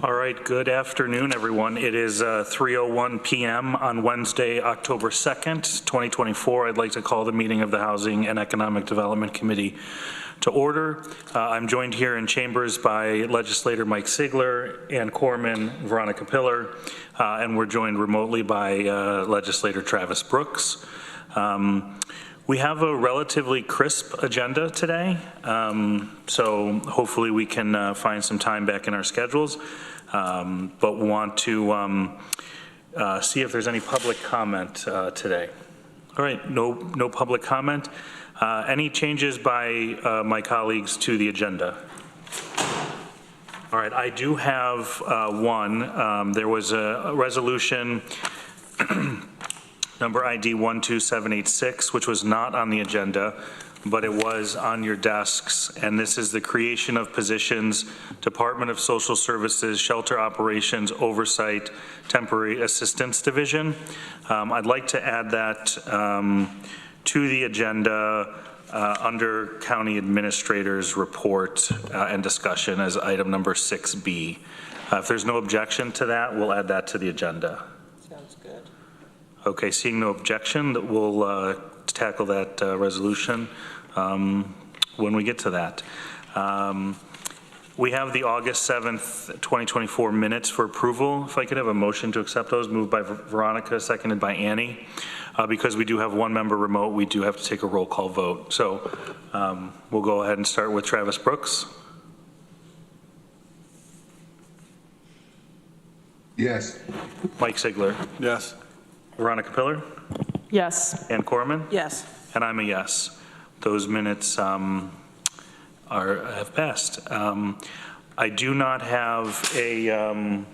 All right, good afternoon, everyone. It is 3:01 p.m. on Wednesday, October 2nd, 2024. I'd like to call the meeting of the Housing and Economic Development Committee to order. I'm joined here in chambers by legislator Mike Sigler and Koreman Veronica Pillar, and we're joined remotely by legislator Travis Brooks. We have a relatively crisp agenda today, so hopefully we can find some time back in our schedules, but want to see if there's any public comment today. All right, no public comment. Any changes by my colleagues to the agenda? All right, I do have one. There was a resolution number ID 12786, which was not on the agenda, but it was on your desks, and this is the creation of positions, Department of Social Services, Shelter Operations Oversight, Temporary Assistance Division. I'd like to add that to the agenda under County Administrator's report and discussion as item number 6B. If there's no objection to that, we'll add that to the agenda. Sounds good. Okay, seeing no objection, we'll tackle that resolution when we get to that. We have the August 7th, 2024 minutes for approval. If I could have a motion to accept those, moved by Veronica, seconded by Annie. Because we do have one member remote, we do have to take a roll call vote. So we'll go ahead and start with Travis Brooks. Yes. Mike Sigler. Yes. Veronica Pillar. Yes. Ann Koreman. Yes. And I'm a yes. Those minutes have passed. I do not have a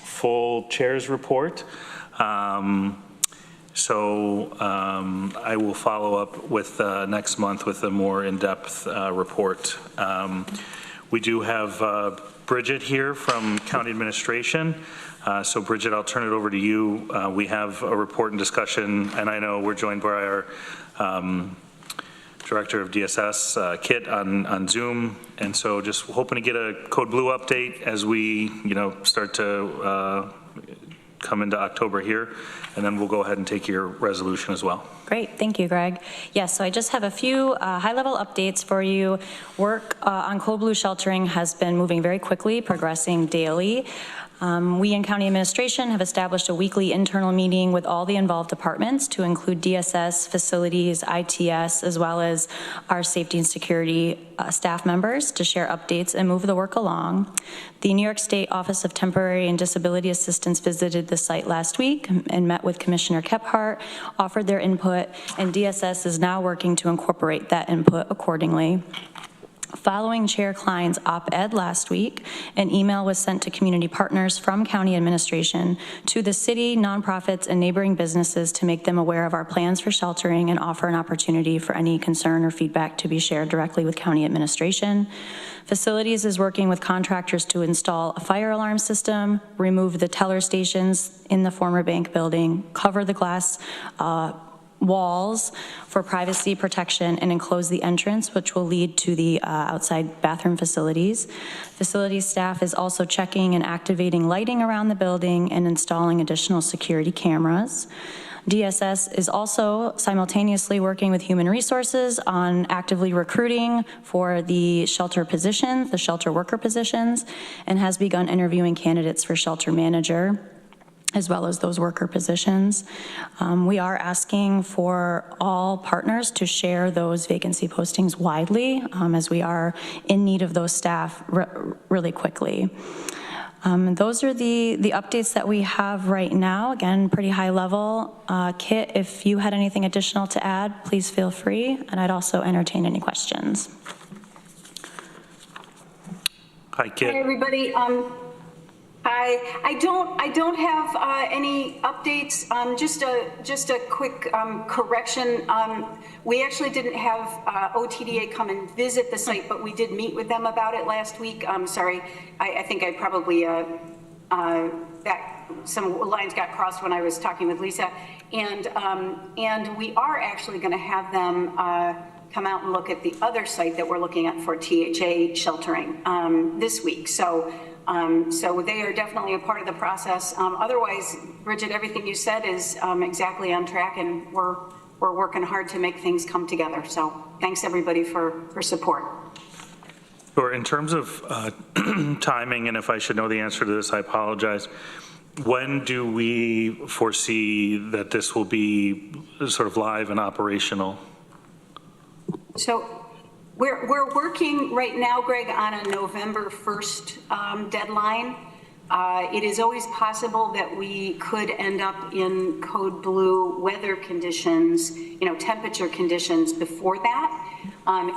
full chair's report. So I will follow up with next month with a more in-depth report. We do have Bridget here from County Administration. So Bridget, I'll turn it over to you. We have a report and discussion, and I know we're joined by our Director of DSS, Kit, on Zoom. And so just hoping to get a Code Blue update as we, start to come into October here, and then we'll go ahead and take your resolution as well. Great, thank you, Greg. Yes, so I just have a few high-level updates for you. Work on Code Blue sheltering has been moving very quickly, progressing daily. We in County Administration have established a weekly internal meeting with all the involved departments to include DSS, facilities, ITS, as well as our safety and security staff members to share updates and move the work along. The New York State Office of Temporary and Disability Assistance visited the site last week and met with Commissioner Kephart, offered their input, and DSS is now working to incorporate that input accordingly. Following Chair Klein's op-ed last week, an email was sent to community partners from County Administration to the city, nonprofits, and neighboring businesses to make them aware of our plans for sheltering and offer an opportunity for any concern or feedback to be shared directly with County Administration. Facilities is working with contractors to install a fire alarm system, remove the teller stations in the former bank building, cover the glass walls for privacy protection, and enclose the entrance, which will lead to the outside bathroom facilities. Facilities staff is also checking and activating lighting around the building and installing additional security cameras. DSS is also simultaneously working with Human Resources on actively recruiting for the shelter positions, the shelter worker positions, and has begun interviewing candidates for shelter manager, as well as those worker positions. We are asking for all partners to share those vacancy postings widely, as we are in need of those staff really quickly. Those are the updates that we have right now. Again, pretty high level. Kit, if you had anything additional to add, please feel free, and I'd also entertain any questions. Hi, Kit. Hi, everybody. I don't have any updates. Just a quick correction. We actually didn't have OTDA come and visit the site, but we did meet with them about it last week. Sorry, I think I probably some lines got crossed when I was talking with Lisa, and we are actually going to have them come out and look at the other site that we're looking at for THA sheltering this week. So So they are definitely a part of the process. Otherwise, Bridget, everything you said is exactly on track, and we're working hard to make things come together. So thanks everybody for support. Sure. In terms of timing, and if I should know the answer to this, I apologize. When do we foresee that this will be sort of live and operational? So we're working right now, Greg, on a November 1st deadline. It is always possible that we could end up in code blue weather conditions, temperature conditions before that.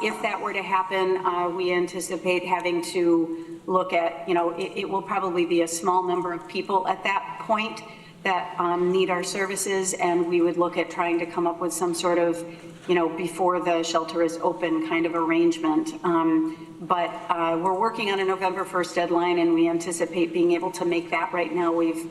If that were to happen, we anticipate having to look at, it will probably be a small number of people at that point that need our services, and we would look at trying to come up with some sort of, before the shelter is open kind of arrangement. But we're working on a November 1st deadline, and we anticipate being able to make that. Right now. We've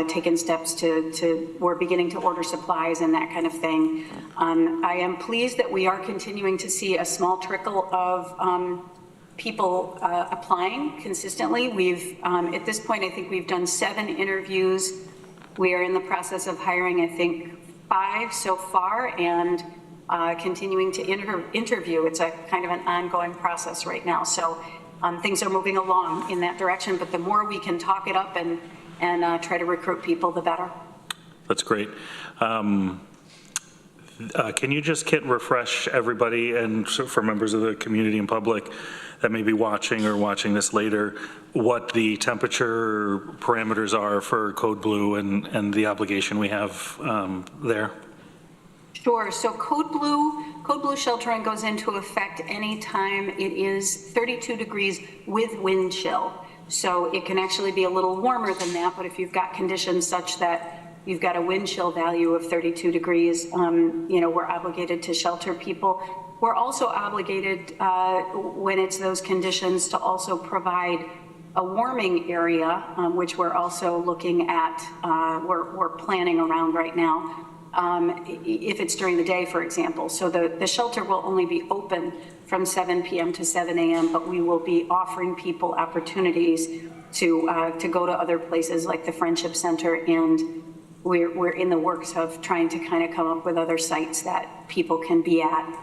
taken steps we're beginning to order supplies and that kind of thing. I am pleased that we are continuing to see a small trickle of people applying consistently. At this point, I think we've done 7 interviews. We are in the process of hiring, I think, 5 so far, and continuing to interview. It's a kind of an ongoing process right now. So things are moving along in that direction, but the more we can talk it up and try to recruit people, the better. That's great. Can you just, Kit, refresh everybody and for members of the community and public that may be watching or watching this later, what the temperature parameters are for Code Blue and the obligation we have there? Sure. So Code Blue sheltering goes into effect anytime it is 32 degrees with wind chill. So it can actually be a little warmer than that, but if you've got conditions such that you've got a wind chill value of 32 degrees, we're obligated to shelter people. We're also obligated, when it's those conditions, to also provide a warming area, which we're also looking at, we're planning around right now, if it's during the day, for example. So the shelter will only be open from 7 p.m. to 7 a.m., but we will be offering people opportunities to go to other places like the Friendship Center, and we're in the works of trying to kind of come up with other sites that people can be at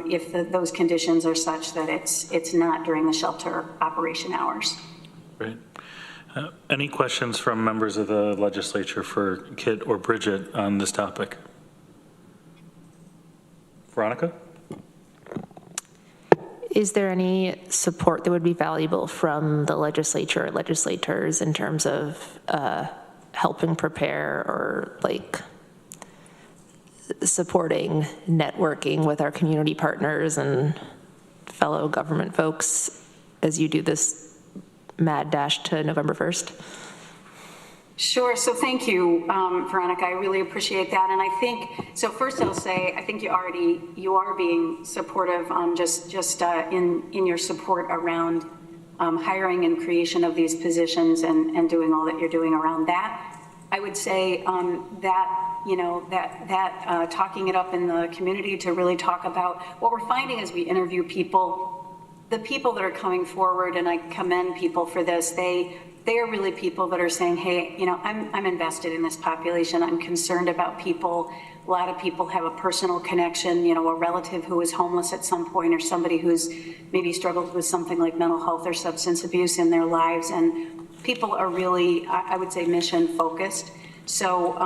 if those conditions are such that it's not during the shelter operation hours. Great. Any questions from members of the legislature for Kit or Bridget on this topic? Veronica? Is there any support that would be valuable from the legislature or legislators in terms of helping prepare or supporting networking with our community partners and fellow government folks as you do this mad dash to November 1st? Sure. So thank you, Veronica. I really appreciate that. And I think, so first I'll say, I think you are being supportive just in your support around hiring and creation of these positions and doing all that you're doing around that. I would say that talking it up in the community to really talk about what we're finding as we interview people, the people that are coming forward, and I commend people for this, they are really people that are saying, hey, I'm invested in this population. I'm concerned about people. A lot of people have a personal connection, a relative who was homeless at some point, or somebody who's maybe struggled with something like mental health or substance abuse in their lives. And people are really, I would say, mission focused. So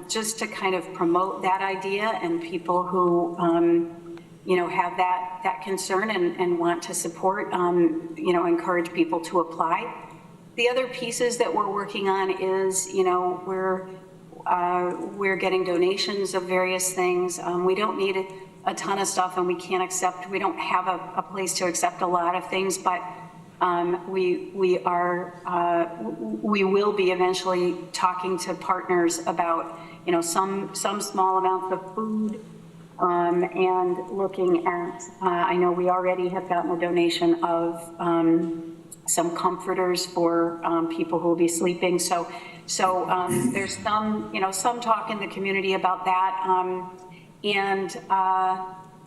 just to kind of promote that idea, and people who have that concern and want to support, encourage people to apply. The other pieces that we're working on is, we're getting donations of various things. We don't need a ton of stuff, and we don't have a place to accept a lot of things, but we will be eventually talking to partners about, some small amounts of food, and looking at, I know we already have gotten a donation of some comforters for people who will be sleeping. So there's some talk in the community about that.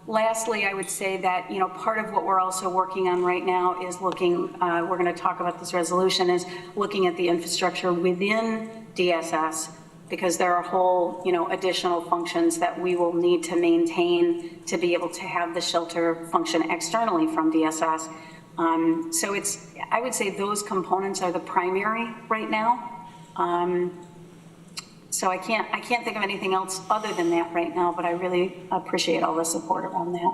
Lastly, I would say that, part of what we're also working on right now is looking, we're going to talk about this resolution, is looking at the infrastructure within DSS, because there are whole, additional functions that we will need to maintain to be able to have the shelter function externally from DSS. So I would say those components are the primary right now. So I can't think of anything else other than that right now, but I really appreciate all the support around that.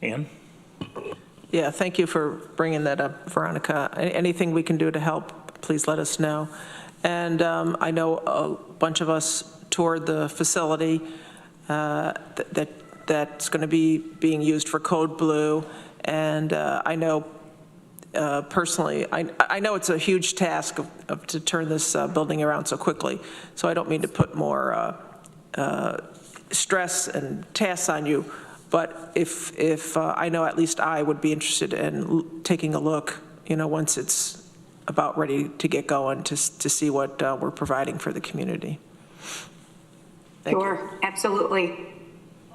Ann? Yeah, thank you for bringing that up, Veronica. Anything we can do to help, please let us know. And I know a bunch of us toured the facility that's going to be being used for Code Blue, and I know personally, I know it's a huge task to turn this building around so quickly, so I don't mean to put more stress and tasks on you, but if I know at least I would be interested in taking a look, once it's about ready to get going, to see what we're providing for the community. Thank you. Absolutely.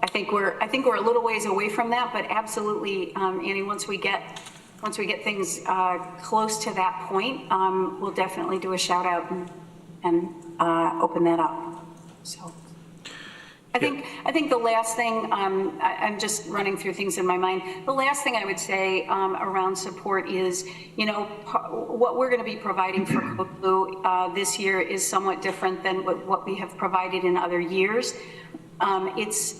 I think we're a little ways away from that, but absolutely, Annie, once we get things close to that point, we'll definitely do a shout out and open that up. So I think the last thing, I'm just running through things in my mind. The last thing I would say around support is, what we're going to be providing for Code Blue this year is somewhat different than what we have provided in other years.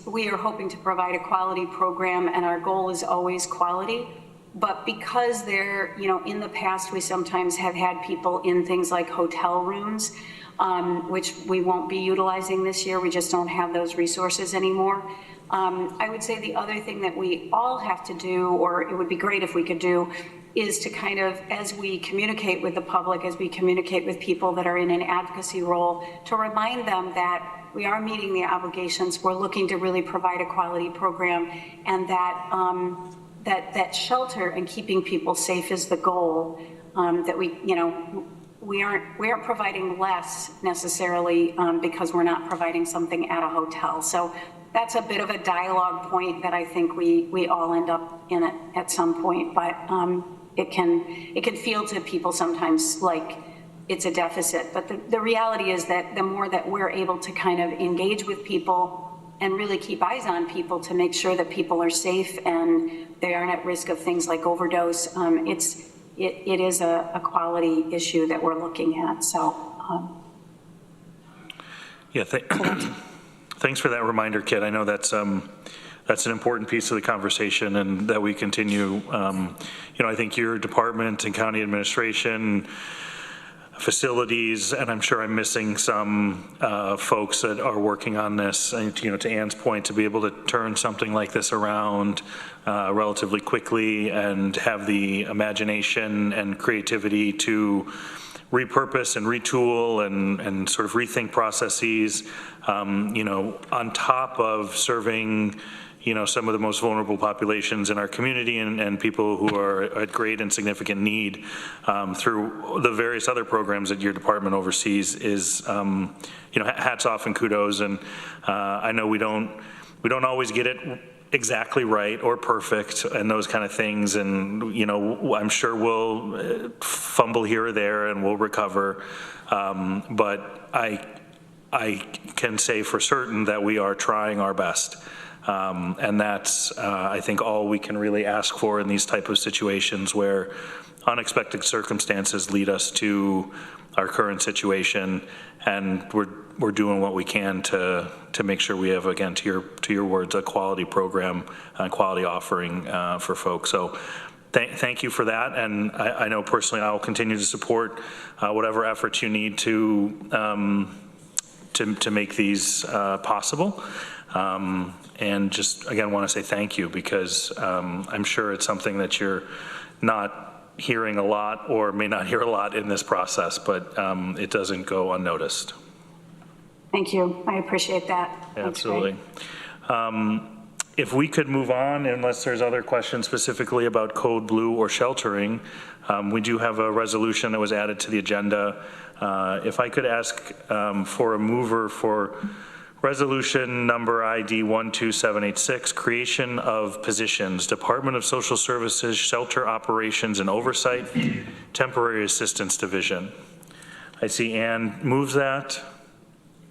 We are hoping to provide a quality program, and our goal is always quality. But because in the past, we sometimes have had people in things like hotel rooms, which we won't be utilizing this year. We just don't have those resources anymore. I would say the other thing that we all have to do, or it would be great if we could do, is to kind of, as we communicate with the public, as we communicate with people that are in an advocacy role, to remind them that we are meeting the obligations. We're looking to really provide a quality program, and that that shelter and keeping people safe is the goal. That we aren't providing less necessarily because we're not providing something at a hotel. So that's a bit of a dialogue point that I think we all end up in it at some point. But it can feel to people sometimes like it's a deficit. But the reality is that the more that we're able to kind of engage with people and really keep eyes on people to make sure that people are safe and they aren't at risk of things like overdose, it is a quality issue that we're looking at. So, yeah, thanks for that reminder, Kit. I know that's an important piece of the conversation, and that we continue. I think your department and county administration, facilities, and I'm sure I'm missing some folks that are working on this, and to Ann's point, to be able to turn something like this around relatively quickly and have the imagination and creativity to repurpose and retool and sort of rethink processes, on top of serving some of the most vulnerable populations in our community and people who are at great and significant need through the various other programs that your department oversees is, hats off and kudos. And I know we don't always get it exactly right or perfect and those kind of things. And, I'm sure we'll fumble here or there and we'll recover. But I can say for certain that we are trying our best. And that's, I think, all we can really ask for in these type of situations where unexpected circumstances lead us to our current situation, and we're doing what we can to make sure we have, again, to your words, a quality program, a quality offering for folks. So thank you for that, and I know personally I will continue to support whatever efforts you need to make these possible. And just, again, want to say thank you, because I'm sure it's something that you're not hearing a lot or may not hear a lot in this process, but it doesn't go unnoticed. Thank you. I appreciate that. Absolutely. If we could move on, unless there's other questions specifically about Code Blue or sheltering, we do have a resolution that was added to the agenda. If I could ask for a mover for Resolution number ID 12786, creation of positions, Department of Social Services, Shelter Operations and Oversight, Temporary Assistance Division. I see Ann moves that.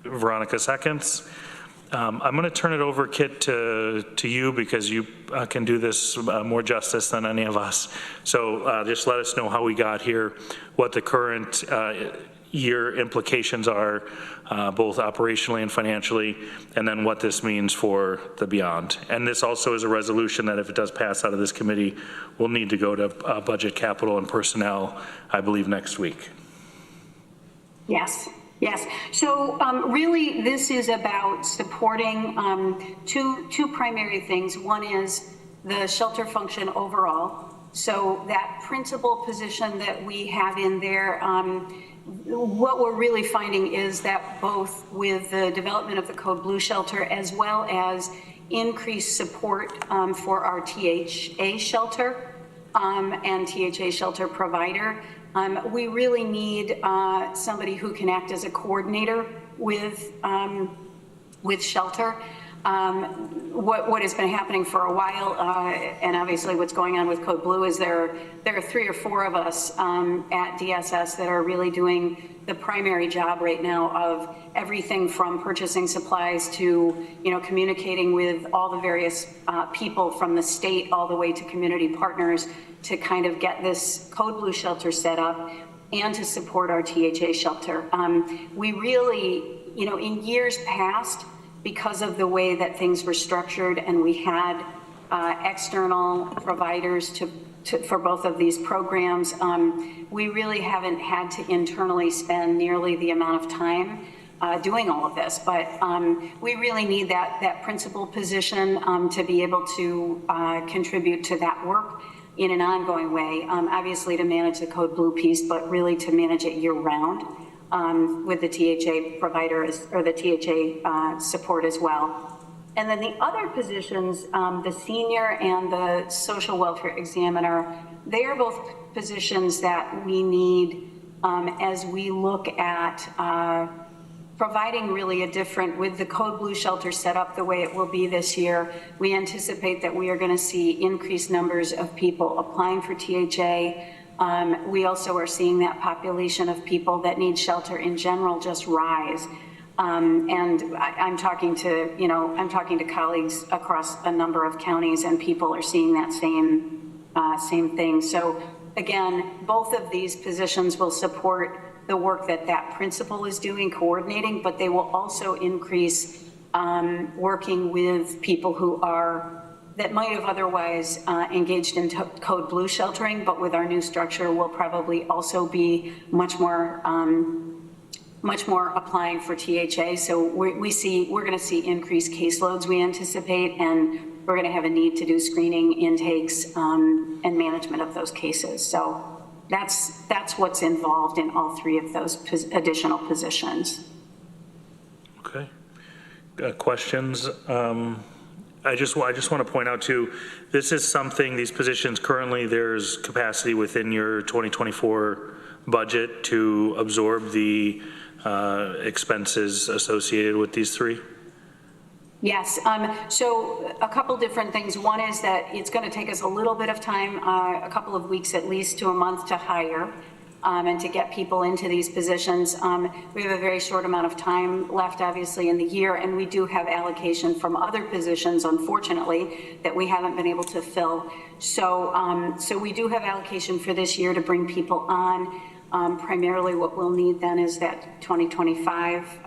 Veronica seconds. I'm going to turn it over, Kit, to you because you can do this more justice than any of us. So just let us know how we got here, what the current year implications are, both operationally and financially, and then what this means for the beyond. And this also is a resolution that if it does pass out of this committee, will need to go to Budget, Capital, and Personnel, I believe, next week. Yes. Yes. So really, this is about supporting two primary things. One is the shelter function overall. So that principal position that we have in there, what we're really finding is that both with the development of the Code Blue shelter as well as increased support for our THA shelter and THA shelter provider, we really need somebody who can act as a coordinator with shelter. What has been happening for a while, and obviously what's going on with Code Blue, is there are 3 or 4 of us at DSS that are really doing the primary job right now of everything from purchasing supplies to, communicating with all the various people from the state all the way to community partners to kind of get this Code Blue shelter set up and to support our THA shelter. We really, in years past, because of the way that things were structured and we had external providers for both of these programs, we really haven't had to internally spend nearly the amount of time doing all of this. But we really need that principal position to be able to contribute to that work in an ongoing way, obviously to manage the Code Blue piece, but really to manage it year round. With the THA provider or the THA support as well. And then the other positions, the senior and the social welfare examiner, they are both positions that we need as we look at providing really a different, with the Code Blue shelter set up the way it will be this year, we anticipate that we are going to see increased numbers of people applying for THA. We also are seeing that population of people that need shelter in general just rise. And I'm talking to colleagues across a number of counties, and people are seeing that same thing. So again, both of these positions will support the work that principal is doing, coordinating, but they will also increase working with people that might have otherwise engaged in Code Blue sheltering, but with our new structure will probably also be much more applying for THA. So we're going to see increased caseloads, we anticipate, and we're going to have a need to do screening, intakes, and management of those cases. So that's what's involved in all 3 of those additional positions. Okay. Questions? I just want to point out too, this is something, these positions currently, there's capacity within your 2024 budget to absorb the expenses associated with these 3? Yes, so a couple different things. One is that it's going to take us a little bit of time, a couple of weeks at least to a month to hire and to get people into these positions. We have a very short amount of time left, obviously, in the year, and we do have allocation from other positions, unfortunately, that we haven't been able to fill. So, so we do have allocation for this year to bring people on. Primarily what we'll need then is that 2025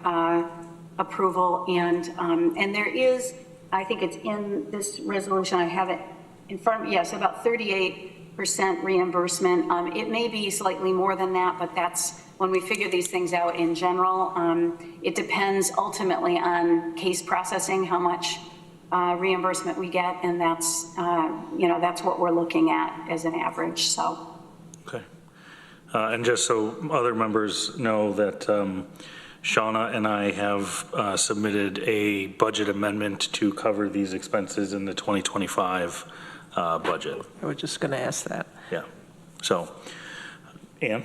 approval, and there is, I think it's in this resolution, I have it in front of me, yes, about 38% reimbursement. It may be slightly more than that, but that's when we figure these things out in general. It depends ultimately on case processing, how much reimbursement we get, and that's, that's what we're looking at as an average, so. Okay. And just so other members know that Shauna and I have submitted a budget amendment to cover these expenses in the 2025 budget. I was just going to ask that. Yeah. So, Ann?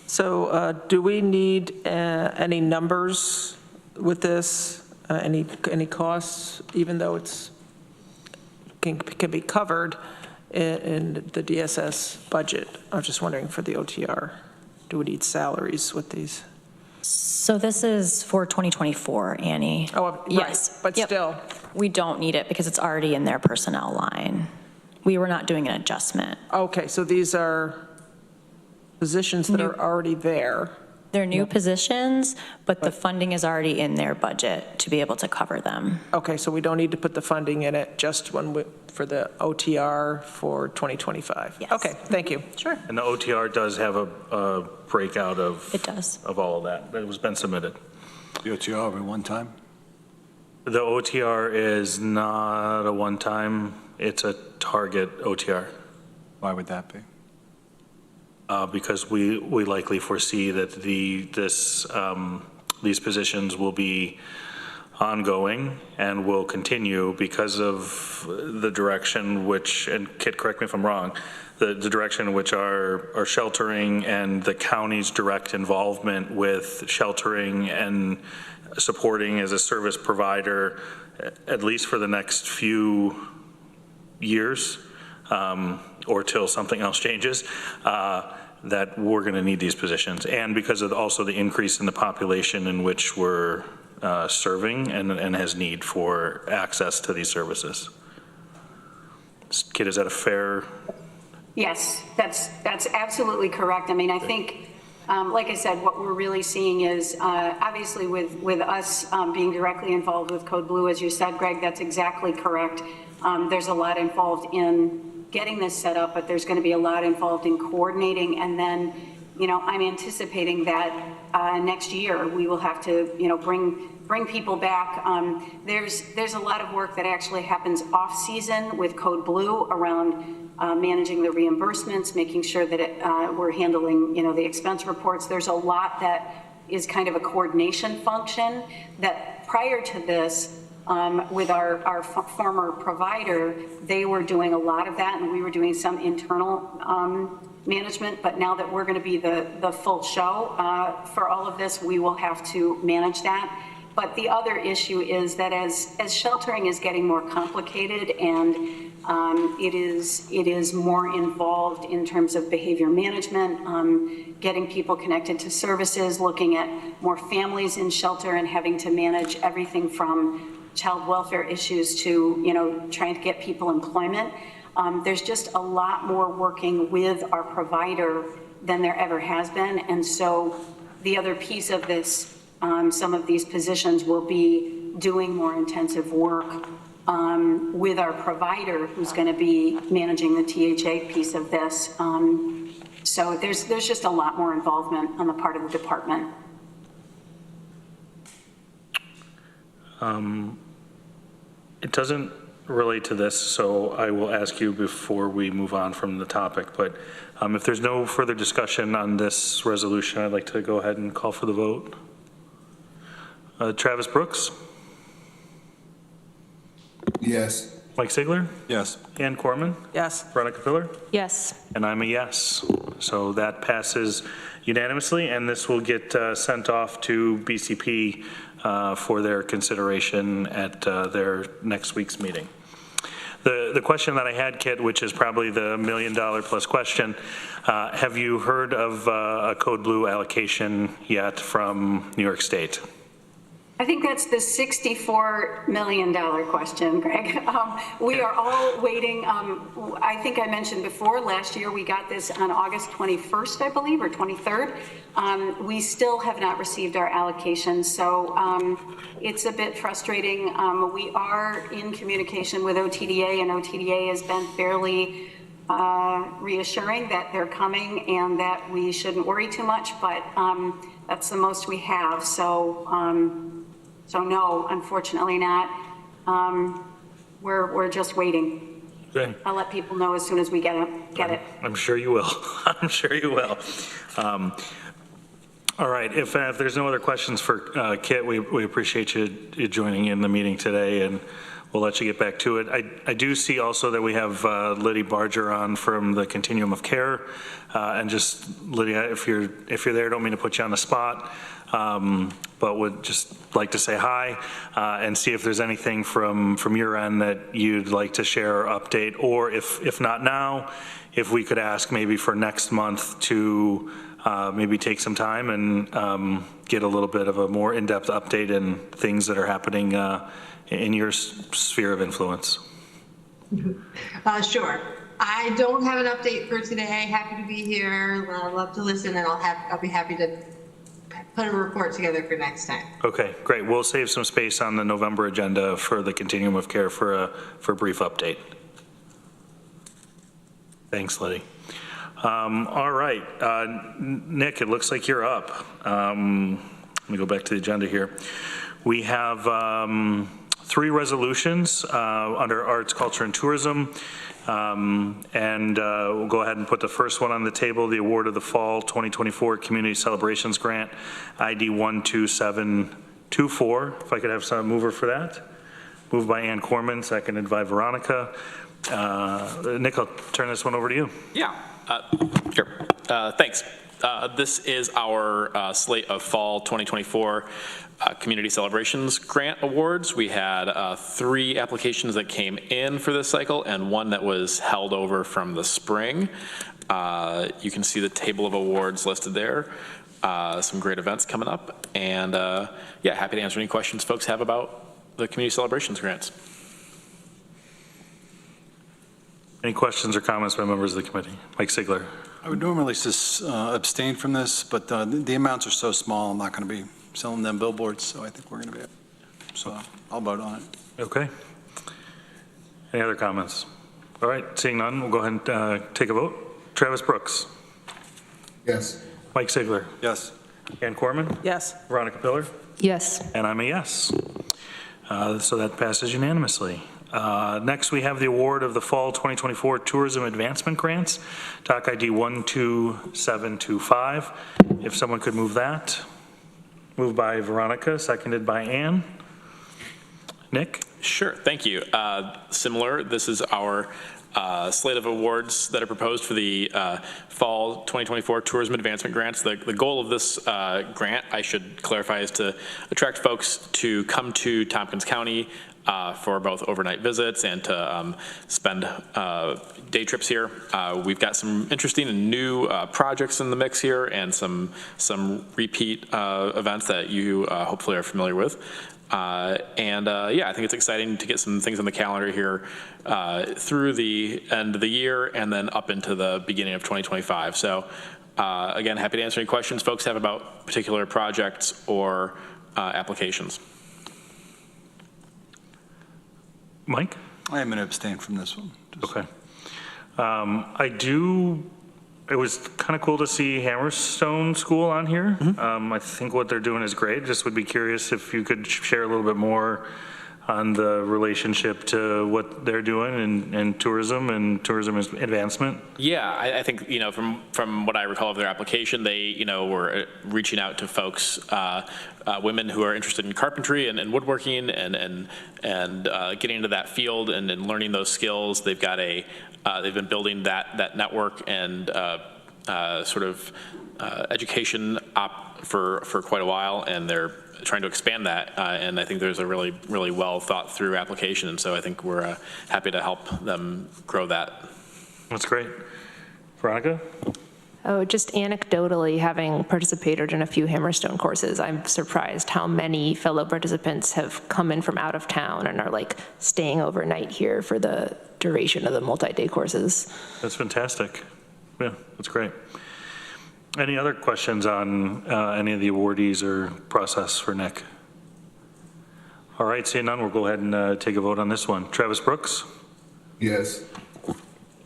So do we need any numbers with this? Any costs, even though it's, can be covered in the DSS budget? I was just wondering for the OTR, do we need salaries with these? So this is for 2024, Annie. Oh, right, Yes. but Yep. still. We don't need it because it's already in their personnel line. We were not doing an adjustment. Okay, so these are positions that are already there. They're new positions, but the funding is already in their budget to be able to cover them. Okay, so we don't need to put the funding in it just for the OTR for 2025? Yes. Okay, thank you. Sure. And the OTR does have a breakout of. It does. Of all of that. That has been submitted. The OTR at one time? The OTR is not a one-time, it's a target OTR. Why would that be? Because we likely foresee that these positions will be ongoing and will continue because of the direction which, and Kit, correct me if I'm wrong, the direction in which our sheltering and the county's direct involvement with sheltering and supporting as a service provider, at least for the next few years, or till something else changes, that we're going to need these positions. And because of also the increase in the population in which we're serving and has need for access to these services. Kit, is that a fair? Yes, that's absolutely correct. I mean, I think, like I said, what we're really seeing is, obviously with us being directly involved with Code Blue, as you said, Greg, that's exactly correct. There's a lot involved in getting this set up, but there's going to be a lot involved in coordinating. And then, I'm anticipating that next year we will have to, bring people back. There's a lot of work that actually happens off season with Code Blue around managing the reimbursements, making sure that we're handling, the expense reports. There's a lot that is kind of a coordination function that prior to this, with our former provider, they were doing a lot of that, and we were doing some internal management. But now that we're going to be the full show for all of this, we will have to manage that. But the other issue is that as sheltering is getting more complicated and it is more involved in terms of behavior management, getting people connected to services, looking at more families in shelter and having to manage everything from child welfare issues to, trying to get people employment. There's just a lot more working with our provider than there ever has been. And so the other piece of this, some of these positions will be doing more intensive work with our provider who's going to be managing the THA piece of this. So there's just a lot more involvement on the part of the department. It doesn't relate to this, so I will ask you before we move on from the topic, but if there's no further discussion on this resolution, I'd like to go ahead and call for the vote. Travis Brooks? Yes. Mike Sigler? Yes. Ann Koreman? Yes. Veronica Filler? Yes. And I'm a yes. So that passes unanimously, and this will get sent off to BCP for their consideration at their next week's meeting. The question that I had, Kit, which is probably the $1 million plus question, have you heard of a Code Blue allocation yet from New York State? I think that's the $64 million question, Greg. We are all waiting. I think I mentioned before, last year we got this on August 21st, I believe, or 23rd. We still have not received our allocation, so it's a bit frustrating. We are in communication with OTDA, and OTDA has been fairly reassuring that they're coming and that we shouldn't worry too much, but that's the most we have. So no, unfortunately not. We're just waiting. Okay. I'll let people know as soon as we get it. I'm sure you will. I'm sure you will. All right, if there's no other questions for Kit, we appreciate you joining in the meeting today, and we'll let you get back to it. I do see also that we have Liddy Barger on from the Continuum of Care. And just, Lydia, if you're there, don't mean to put you on the spot. but would just like to say hi and see if there's anything from your end that you'd like to share or update, or if not now, if we could ask maybe for next month to maybe take some time and get a little bit of a more in-depth update in things that are happening in your sphere of influence. Sure. I don't have an update for today. Happy to be here. Love to listen, and I'll be happy to put a report together for next time. Okay, great. We'll save some space on the November agenda for the Continuum of Care for a brief update. Thanks, Liddy. All right, Nick, it looks like you're up. Let me go back to the agenda here. We have 3 resolutions under Arts, Culture, and Tourism. We'll go ahead and put the first one on the table, the award of the Fall 2024 Community Celebrations Grant, ID 12724. If I could have some mover for that. Moved by Ann Koreman, seconded by Veronica. Nick, I'll turn this one over to you. Yeah, sure. Thanks. This is our slate of Fall 2024 Community Celebrations Grant Awards. We had 3 applications that came in for this cycle and 1 that was held over from the spring. You can see the table of awards listed there. Some great events coming up. And yeah, happy to answer any questions folks have about the Community Celebrations Grants. Any questions or comments by members of the committee? Mike Sigler. I would normally just abstain from this, but the amounts are so small, I'm not going to be selling them billboards, so I think we're going to be, so I'll vote on it. Okay. Any other comments? All right, seeing none, we'll go ahead and take a vote. Travis Brooks. Yes. Mike Sigler. Yes. Ann Koreman. Yes. Veronica Pillar. Yes. And I'm a yes. So that passes unanimously. Next, we have the award of the Fall 2024 Tourism Advancement Grants, Doc ID 12725. If someone could move that. Moved by Veronica, seconded by Ann. Nick? Sure, thank you. Similar, this is our slate of awards that are proposed for the Fall 2024 Tourism Advancement Grants. The goal of this grant, I should clarify, is to attract folks to come to Tompkins County for both overnight visits and to spend day trips here. We've got some interesting and new projects in the mix here, and some repeat events that you hopefully are familiar with. Yeah, I think it's exciting to get some things on the calendar here through the end of the year and then up into the beginning of 2025. So again, happy to answer any questions folks have about particular projects or applications. Mike? I am going to abstain from this one. Okay. It was kind of cool to see Hammerstone School on here. I think what they're doing is great. Just would be curious if you could share a little bit more on the relationship to what they're doing in tourism and tourism advancement. Yeah, I think, from what I recall of their application, they, were reaching out to folks, women who are interested in carpentry and woodworking and getting into that field and learning those skills. They've got they've been building that network and education for quite a while, and they're trying to expand that, and I think there's a really, really well thought through application, and so I think we're happy to help them grow that. That's great. Veronica? Oh, just anecdotally, having participated in a few Hammerstone courses, I'm surprised how many fellow participants have come in from out of town and are staying overnight here for the duration of the multi-day courses. That's fantastic. Yeah, that's great. Any other questions on any of the awardees or process for Nick? All right, seeing none, we'll go ahead and take a vote on this one. Travis Brooks? Yes.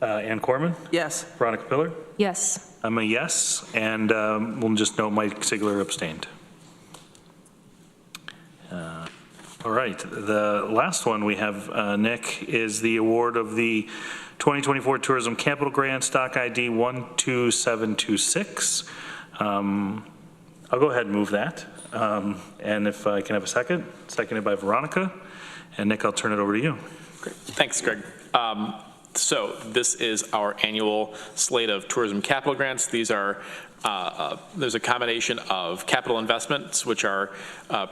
Ann Koreman? Yes. Veronica Pillar? Yes. I'm a yes, and we'll just note Mike Sigler abstained. All right, the last one we have, Nick, is the award of the 2024 Tourism Capital Grant, Stock ID 12726. I'll go ahead and move that. And if I can have a seconded by Veronica. And Nick, I'll turn it over to you. Great. Thanks, Greg. So this is our annual slate of tourism capital grants. These are, there's a combination of capital investments, which are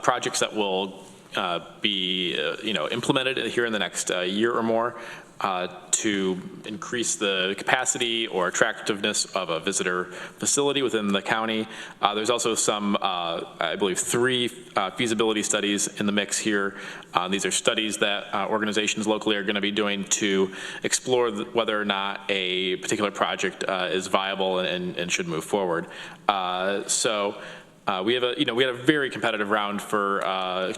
projects that will be implemented here in the next year or more to increase the capacity or attractiveness of a visitor facility within the county. There's also some, I believe, 3 feasibility studies in the mix here. These are studies that organizations locally are going to be doing to explore whether or not a particular project is viable and should move forward. We have we had a very competitive round for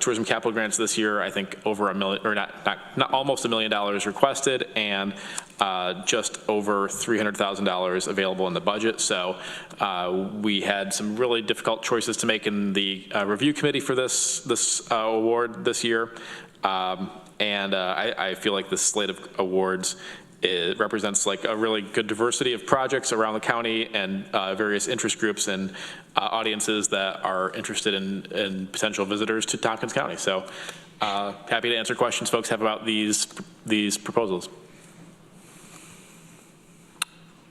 tourism capital grants this year. I think over $1 million, or not almost $1 million requested, and just over $300,000 available in the budget. So we had some really difficult choices to make in the review committee for this award this year, and I feel like this slate of awards, it represents like a really good diversity of projects around the county and various interest groups and audiences that are interested in potential visitors to Tompkins County. So happy to answer questions folks have about these proposals.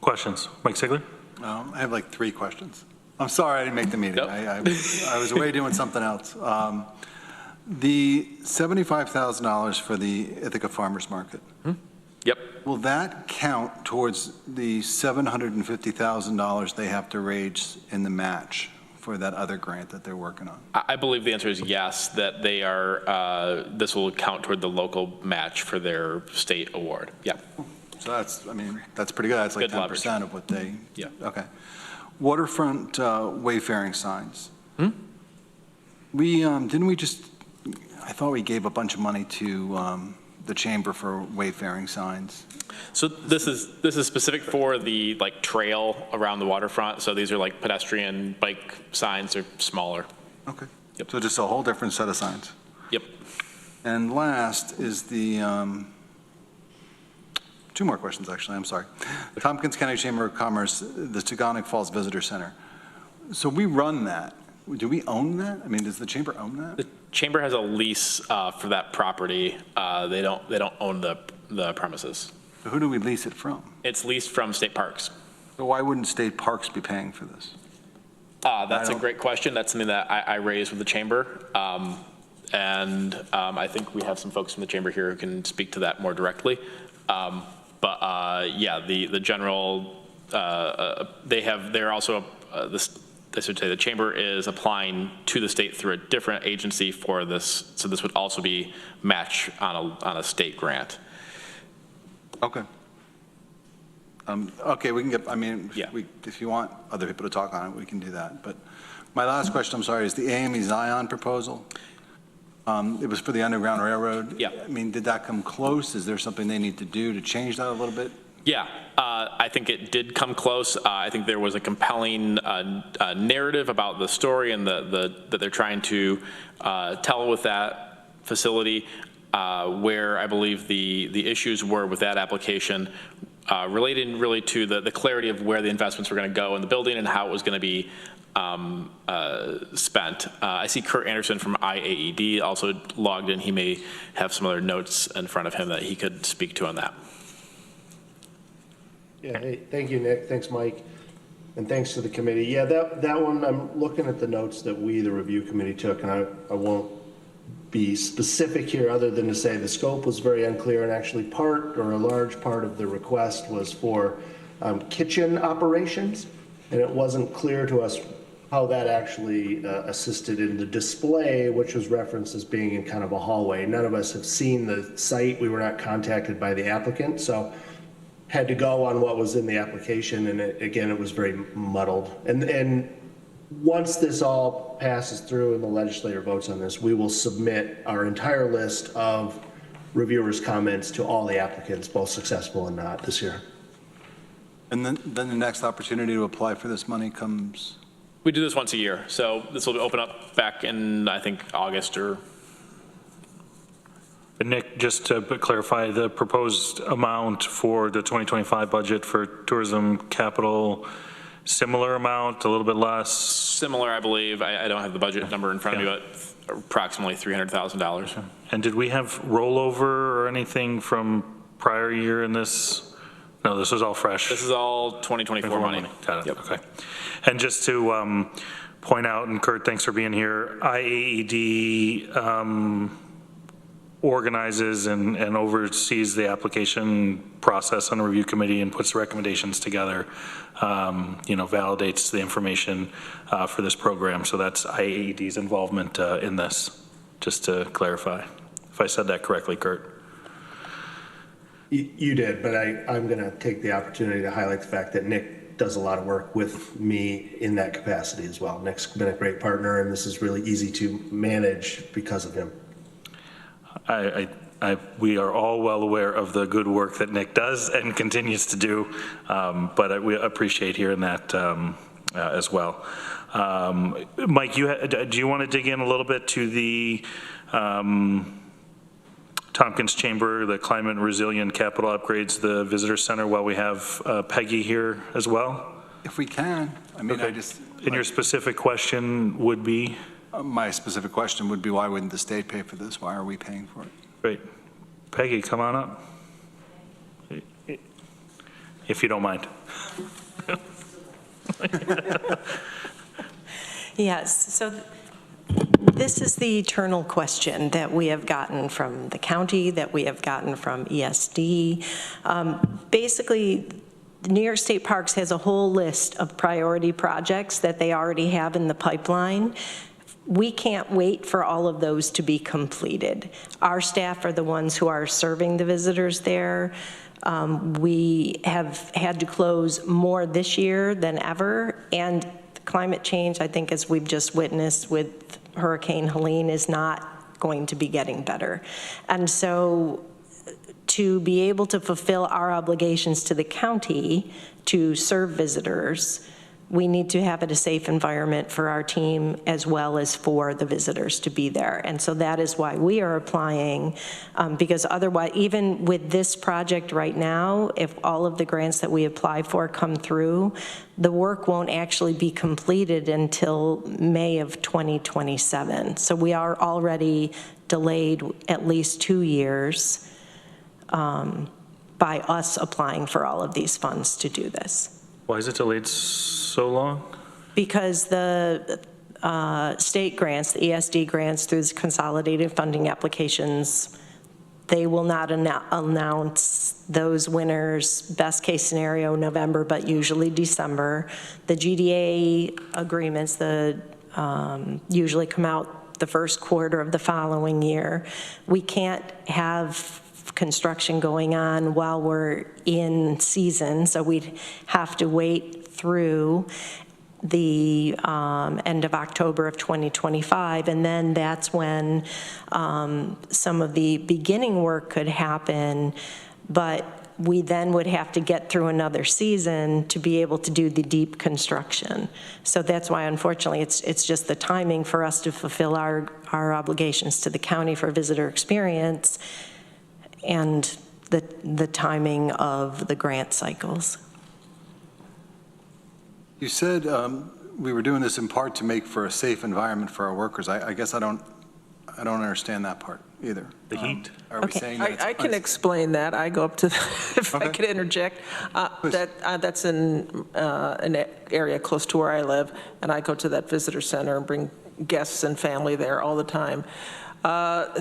Questions? Mike Sigler? I have like 3 questions. I'm sorry I didn't make the meeting. Nope. I was away doing something else. The $75,000 for the Ithaca Farmers Market. Yep. Will that count towards the $750,000 they have to raise in the match for that other grant that they're working on? I believe the answer is yes, that they are, this will count toward the local match for their state award. Yeah. So that's, I mean, that's pretty good. That's like Good 10% leverage. of what they, Yeah. okay. Waterfront wayfaring signs. Didn't we just, I thought we gave a bunch of money to the chamber for wayfaring signs. So this is specific for the like trail around the waterfront. So these are like pedestrian bike signs. They're smaller. Okay. Yep. So just a whole different set of signs. Yep. And last is the, 2 more questions actually, I'm sorry. Tompkins County Chamber of Commerce, the Tegonic Falls Visitor Center. So we run that. Do we own that? I mean, does the chamber own that? The chamber has a lease for that property. They don't own the premises. So who do we lease it from? It's leased from state parks. So why wouldn't state parks be paying for this? That's a great question. That's something that I raised with the chamber. I think we have some folks from the chamber here who can speak to that more directly. Yeah, the general, they're also, I should say the chamber is applying to the state through a different agency for this. So this would also be match on a state grant. Okay. Okay, we can get, I mean, Yeah. if you want other people to talk on it, we can do that. But my last question, I'm sorry, is the AME Zion proposal. It was for the Underground Railroad. Yeah. I mean, did that come close? Is there something they need to do to change that a little bit? Yeah, I think it did come close. I think there was a compelling narrative about the story and that they're trying to tell with that facility, where I believe the issues were with that application relating really to the clarity of where the investments were going to go in the building and how it was going to be spent. I see Kurt Anderson from IAED also logged in. He may have some other notes in front of him that he could speak to on that. Yeah, hey, thank you, Nick. Thanks, Mike. And thanks to the committee. Yeah, that one, I'm looking at the notes that we, the review committee, took, and I won't be specific here other than to say the scope was very unclear, and actually part or a large part of the request was for kitchen operations, and it wasn't clear to us how that actually assisted in the display, which was referenced as being in kind of a hallway. None of us have seen the site. We were not contacted by the applicant, so had to go on what was in the application, and again, it was very muddled. And once this all passes through and the legislature votes on this, we will submit our entire list of reviewers' comments to all the applicants, both successful and not, this year. And then the next opportunity to apply for this money comes? We do this once a year, so this will open up back in, I think, August or... Nick, just to clarify, the proposed amount for the 2025 budget for tourism capital, similar amount, a little bit less? Similar, I believe. I don't have the budget number in front of me, but approximately $300,000. And did we have rollover or anything from prior year in this? No, this is all fresh. This is all 2024 money. Got it, Yep. okay. And just to point out, and Kurt, thanks for being here, IAED organizes and oversees the application process on the review committee and puts the recommendations together, validates the information for this program. So that's IAED's involvement in this, just to clarify, if I said that correctly, Kurt. You did, but I'm going to take the opportunity to highlight the fact that Nick does a lot of work with me in that capacity as well. Nick's been a great partner, and this is really easy to manage because of him. We are all well aware of the good work that Nick does and continues to do, but we appreciate hearing that as well. Mike, do you want to dig in a little bit to the Tompkins Chamber, the climate resilient capital upgrades, the visitor center, while we have Peggy here as well? If we can, I mean, Okay. And your specific question would be? My specific question would be, why wouldn't the state pay for this? Why are we paying for it? Great. Peggy, come on up. If you don't mind. Yes, so this is the eternal question that we have gotten from the county, that we have gotten from ESD. Basically, New York State Parks has a whole list of priority projects that they already have in the pipeline. We can't wait for all of those to be completed. Our staff are the ones who are serving the visitors there. We have had to close more this year than ever, and climate change, I think, as we've just witnessed with Hurricane Helene, is not going to be getting better. And so to be able to fulfill our obligations to the county to serve visitors, we need to have it a safe environment for our team as well as for the visitors to be there. And so that is why we are applying, because otherwise, even with this project right now, if all of the grants that we apply for come through, the work won't actually be completed until May of 2027. So we are already delayed at least 2 years by us applying for all of these funds to do this. Why is it delayed so long? Because the state grants, the ESD grants through the consolidated funding applications, they will not announce those winners, best case scenario November, but usually December. The GDA agreements usually come out the first quarter of the following year. We can't have construction going on while we're in season, so we'd have to wait through the end of October of 2025, and then that's when some of the beginning work could happen, but we then would have to get through another season to be able to do the deep construction. So that's why, unfortunately, it's just the timing for us to fulfill our obligations to the county for visitor experience and the timing of the grant cycles. You said we were doing this in part to make for a safe environment for our workers. I guess I don't understand that part either. The heat? Are we saying that it's I can explain that. I go up to, if I could interject, that's in an area close to where I live, and I go to that visitor center and bring guests and family there all the time.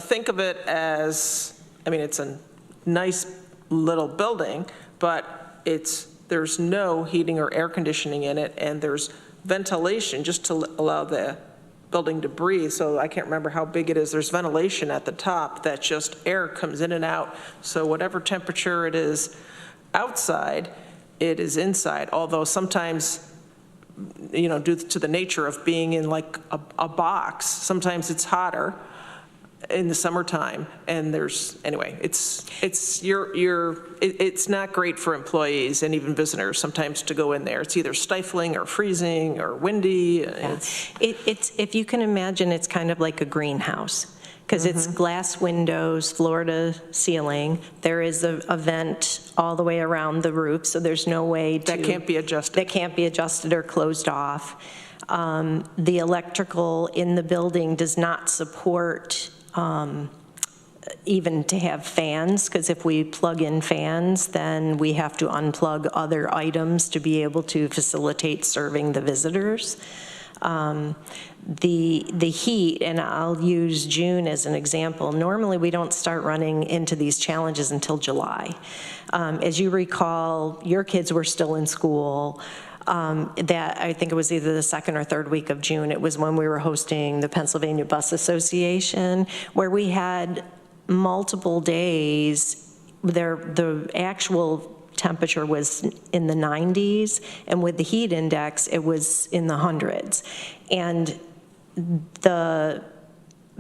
Think of it as, I mean, it's a nice little building, but there's no heating or air conditioning in it, and there's ventilation just to allow the building to breathe. So I can't remember how big it is. There's ventilation at the top that just air comes in and out. So whatever temperature it is outside, it is inside. Although sometimes, due to the nature of being in like a box, sometimes it's hotter in the summertime, and anyway, it's not great for employees and even visitors sometimes to go in there. It's either stifling or freezing or windy. Yeah. It's if you can imagine, it's kind of like a greenhouse, because it's glass windows, floor to ceiling. There is a vent all the way around the roof, so there's no way that can't be adjusted. That can't be adjusted or closed off. The electrical in the building does not support even to have fans, because if we plug in fans, then we have to unplug other items to be able to facilitate serving the visitors. The heat, and I'll use June as an example, normally we don't start running into these challenges until July. As you recall, your kids were still in school. That I think it was either the second or third week of June. It was when we were hosting the Pennsylvania Bus Association, where we had multiple days. The actual temperature was in the 90s, and with the heat index, it was in the hundreds. And the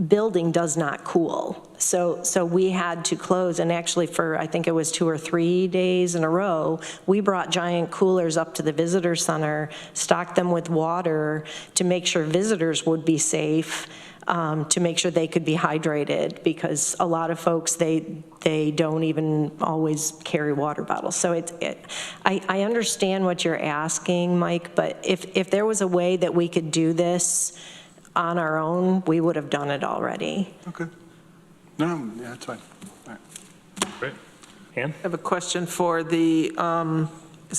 building does not cool. So we had to close, and actually for, I think it was 2 or 3 days in a row, we brought giant coolers up to the visitor center, stocked them with water to make sure visitors would be safe, to make sure they could be hydrated, because a lot of folks, they don't even always carry water bottles. So I understand what you're asking, Mike, but if there was a way that we could do this on our own, we would have done it already. Okay. No, yeah, that's fine. All right. Great. Ann? I have a question for the, I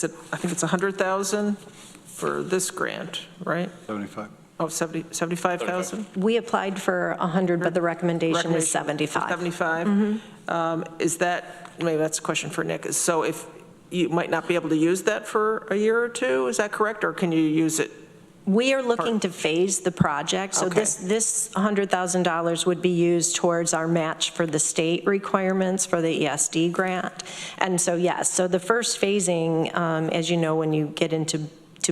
think it's 100,000 for this grant, right? 75. Oh, 75,000? We applied for 100, but the recommendation is 75. 75? Is that, maybe that's a question for Nick. So if you might not be able to use that for a year or two, is that correct? Or can you use it? We are looking to phase the project. So Okay. this $100,000 would be used towards our match for the state requirements for the ESD grant. And so, yes, so the first phasing, as you know, when you get into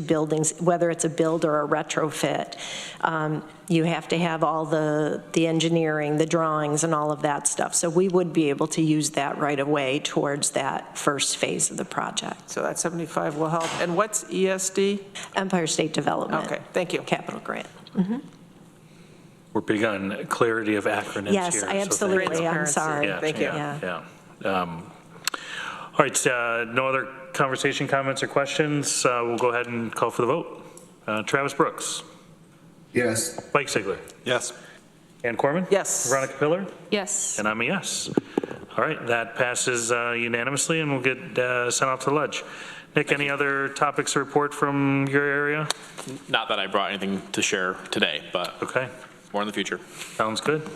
buildings, whether it's a build or a retrofit, you have to have all the engineering, the drawings, and all of that stuff. So we would be able to use that right away towards that first phase of the project. So that 75 will help. And what's ESD? Empire State Development. Okay, thank you. Capital grant. We're big on clarity of acronyms Yes, here. I so absolutely. thank you. I'm sorry. Yeah, Thank you. Yeah. All right, no other conversation, comments, or questions? We'll go ahead and call for the vote. Travis Brooks. Yes. Mike Sigler. Yes. Ann Koreman. Yes. Veronica Pillar. Yes. And I'm a yes. All right, that passes unanimously, and we'll get sent off to Ledge. Nick, any other topics to report from your area? Not that I brought anything to share today, but Okay, more in the future. sounds good.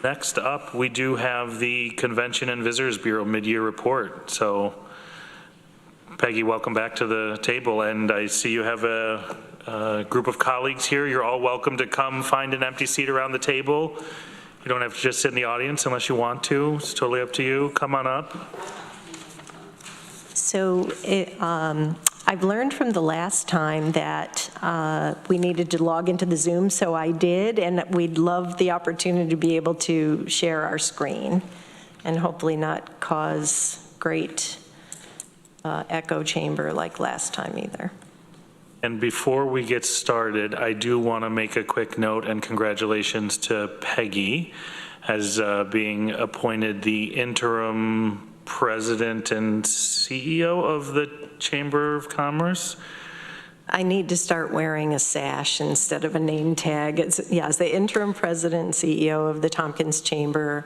Next up, we do have the Convention and Visitors Bureau mid-year report. So Peggy, welcome back to the table, and I see you have a group of colleagues here. You're all welcome to come find an empty seat around the table. You don't have to just sit in the audience unless you want to. It's totally up to you. Come on up. So I've learned from the last time that we needed to log into the Zoom, so I did, and we'd love the opportunity to be able to share our screen and hopefully not cause great echo chamber like last time either. And before we get started, I do want to make a quick note and congratulations to Peggy as being appointed the interim president and CEO of the Chamber of Commerce. I need to start wearing a sash instead of a name tag. As the interim president and CEO of the Tompkins Chamber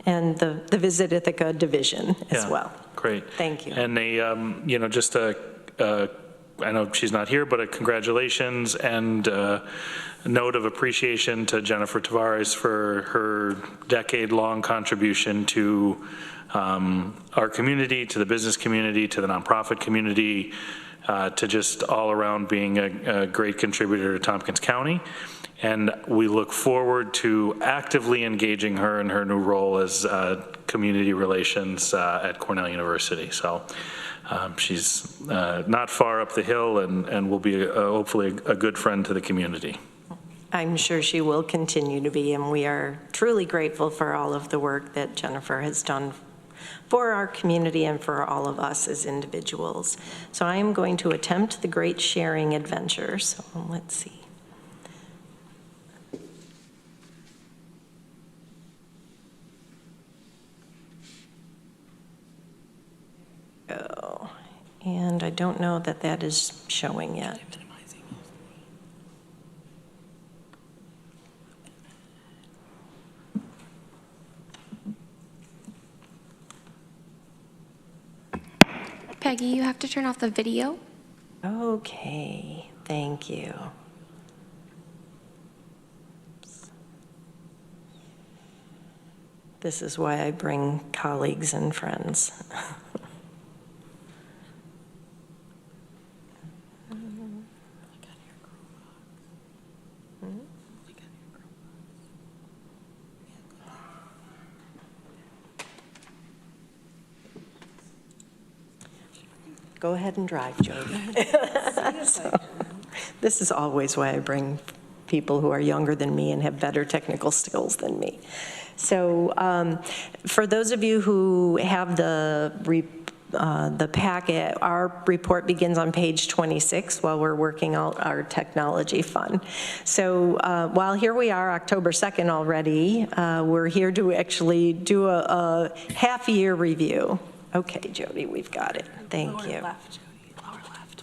and the Visit Ithaca division as well. Great. Thank you. And just I know she's not here, but a congratulations and a note of appreciation to Jennifer Tavares for her decade-long contribution to our community, to the business community, to the nonprofit community, to just all around being a great contributor to Tompkins County. And we look forward to actively engaging her in her new role as community relations at Cornell University. So she's not far up the hill and will be hopefully a good friend to the community. I'm sure she will continue to be, and we are truly grateful for all of the work that Jennifer has done for our community and for all of us as individuals. So I am going to attempt the great sharing adventure. So let's see. Go. And I don't know that that is showing yet. Peggy, you have to turn off the video. Okay, thank you. This is why I bring colleagues and friends. Go ahead and drive, Jody. So, this is always why I bring people who are younger than me and have better technical skills than me. So for those of you who have the packet, our report begins on page 26 while we're working out our technology fund. So while here we are, October 2nd already, we're here to actually do a half-year review. Okay, Jody, we've got it. Thank you. Lower left, Jody, lower left.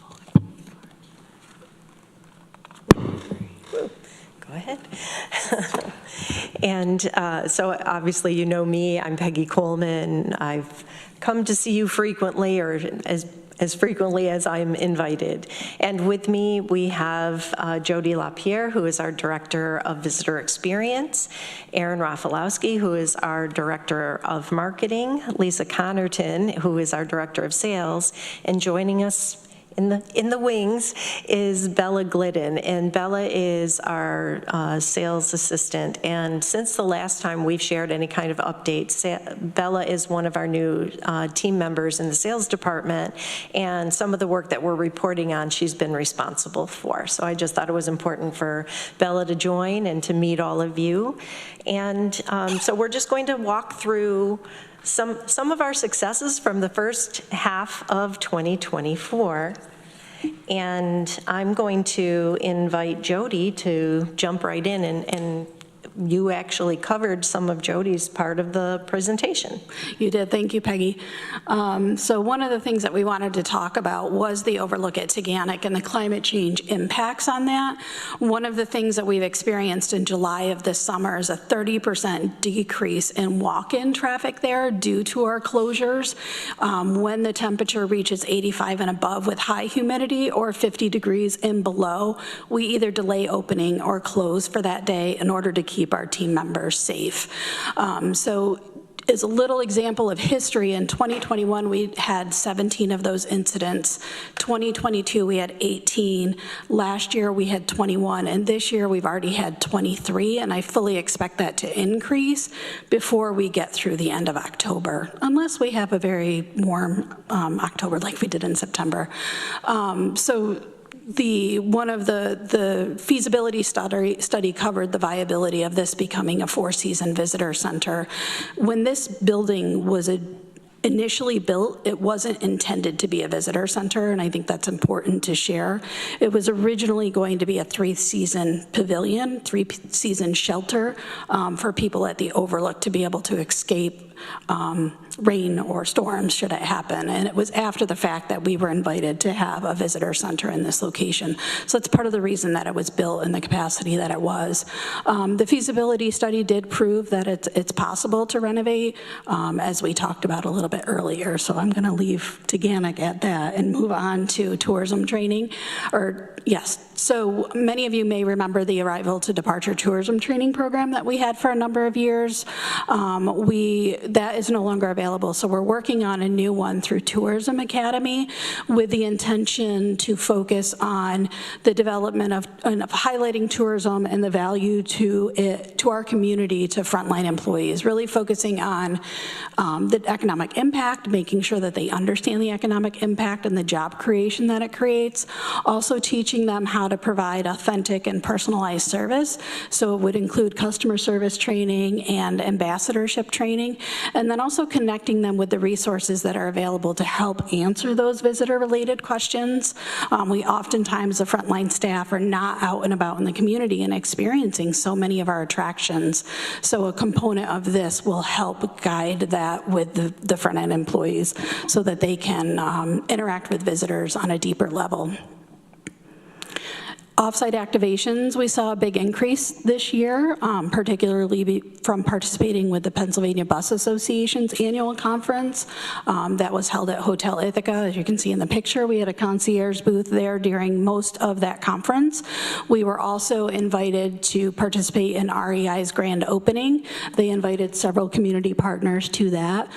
Go ahead. And so obviously you know me, I'm Peggy Coleman. I've come to see you frequently, or as frequently as I'm invited. And with me, we have Jody LaPierre, who is our Director of Visitor Experience, Aaron Rafalowski, who is our Director of Marketing, Lisa Connerton, who is our Director of Sales, and joining us in the wings is Bella Glidden, and Bella is our sales assistant. And since the last time we've shared any kind of updates, Bella is one of our new team members in the sales department, and some of the work that we're reporting on, she's been responsible for. So I just thought it was important for Bella to join and to meet all of you. And so we're just going to walk through some of our successes from the first half of 2024. And I'm going to invite Jody to jump right in, and you actually covered some of Jody's part of the presentation. You did, thank you, Peggy. So one of the things that we wanted to talk about was the overlook at Teganic and the climate change impacts on that. One of the things that we've experienced in July of this summer is a 30% decrease in walk-in traffic there due to our closures. When the temperature reaches 85 and above with high humidity, or 50 degrees and below, we either delay opening or close for that day in order to keep our team members safe. So as a little example of history, in 2021 we had 17 of those incidents. 2022 we had 18. Last year we had 21, and this year we've already had 23, and I fully expect that to increase before we get through the end of October, unless we have a very warm October like we did in September. One of the feasibility study covered the viability of this becoming a four-season visitor center. When this building was initially built, it wasn't intended to be a visitor center, and I think that's important to share. It was originally going to be a three-season pavilion, three-season shelter for people at the Overlook to be able to escape rain or storms should it happen. And it was after the fact that we were invited to have a visitor center in this location. So it's part of the reason that it was built in the capacity that it was. The feasibility study did prove that it's possible to renovate, as we talked about a little bit earlier. So I'm going to leave Teganic at that and move on to tourism training. So many of you may remember the arrival to departure tourism training program that we had for a number of years. That is no longer available, so we're working on a new one through Tourism Academy with the intention to focus on the development of highlighting tourism and the value to our community, to frontline employees, really focusing on the economic impact, making sure that they understand the economic impact and the job creation that it creates, also teaching them how to provide authentic and personalized service. So it would include customer service training and ambassadorship training, and then also connecting them with the resources that are available to help answer those visitor-related questions. We oftentimes, the frontline staff, are not out and about in the community and experiencing so many of our attractions. So a component of this will help guide that with the front-end employees so that they can interact with visitors on a deeper level. Offsite activations, we saw a big increase this year, particularly from participating with the Pennsylvania Bus Association's annual conference that was held at Hotel Ithaca. As you can see in the picture, we had a concierge booth there during most of that conference. We were also invited to participate in REI's grand opening. They invited several community partners to that,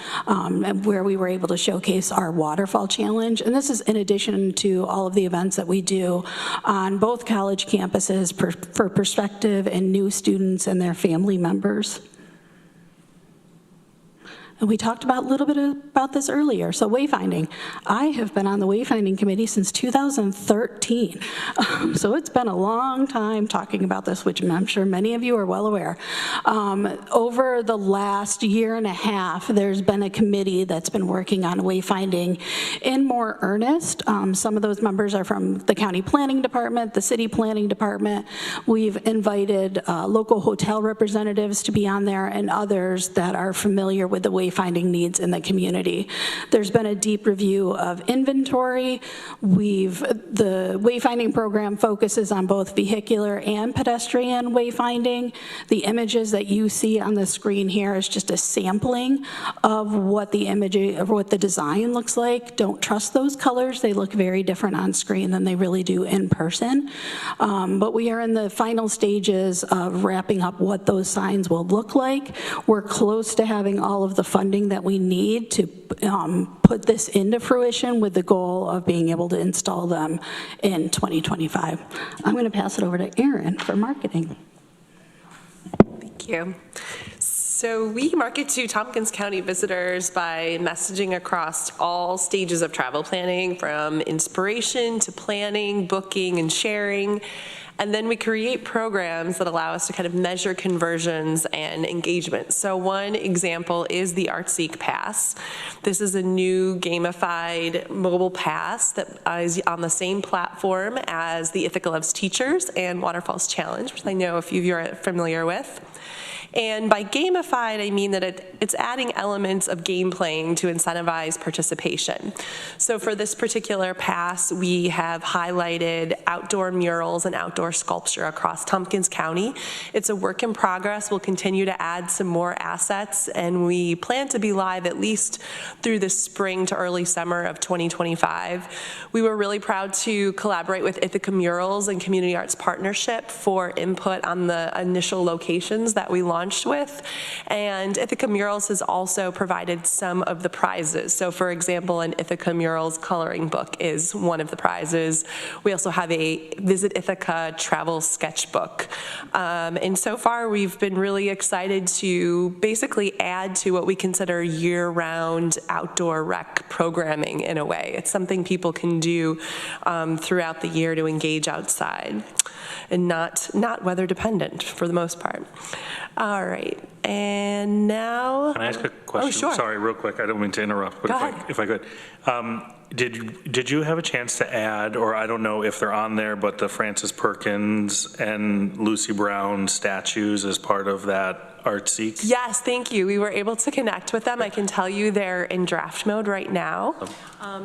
where we were able to showcase our waterfall challenge. And this is in addition to all of the events that we do on both college campuses for prospective and new students and their family members. And we talked about a little bit about this earlier. So wayfinding. I have been on the wayfinding committee since 2013. So it's been a long time talking about this, which I'm sure many of you are well aware. Over the last year and a half, there's been a committee that's been working on wayfinding in more earnest. Some of those members are from the county planning department, the city planning department. We've invited local hotel representatives to be on there and others that are familiar with the wayfinding needs in the community. There's been a deep review of inventory. The wayfinding program focuses on both vehicular and pedestrian wayfinding. The images that you see on the screen here is just a sampling of what the design looks like. Don't trust those colors. They look very different on screen than they really do in person. But we are in the final stages of wrapping up what those signs will look like. We're close to having all of the funding that we need to put this into fruition with the goal of being able to install them in 2025. I'm going to pass it over to Erin for marketing. Thank you. So we market to Tompkins County visitors by messaging across all stages of travel planning, from inspiration to planning, booking, and sharing. And then we create programs that allow us to kind of measure conversions and engagement. So one example is the ArtSeek Pass. This is a new gamified mobile pass that is on the same platform as the Ithaca Loves Teachers and Waterfalls Challenge, which I know a few of you are familiar with. And by gamified, I mean that it's adding elements of game playing to incentivize participation. So for this particular pass, we have highlighted outdoor murals and outdoor sculpture across Tompkins County. It's a work in progress. We'll continue to add some more assets, and we plan to be live at least through the spring to early summer of 2025. We were really proud to collaborate with Ithaca Murals and Community Arts Partnership for input on the initial locations that we launched with, and Ithaca Murals has also provided some of the prizes. So for example, an Ithaca Murals coloring book is one of the prizes. We also have a Visit Ithaca travel sketchbook. And so far we've been really excited to basically add to what we consider year-round outdoor rec programming in a way. It's something people can do throughout the year to engage outside, and not weather dependent for the most part. All right, and now. Can I ask a question? Oh, sure. Sorry, real quick. I don't mean to interrupt, but if I could. Did you have a chance to add, or I don't know if they're on there, but the Frances Perkins and Lucy Brown statues as part of that ArtSeek? Yes, thank you. We were able to connect with them. I can tell you they're in draft mode right now.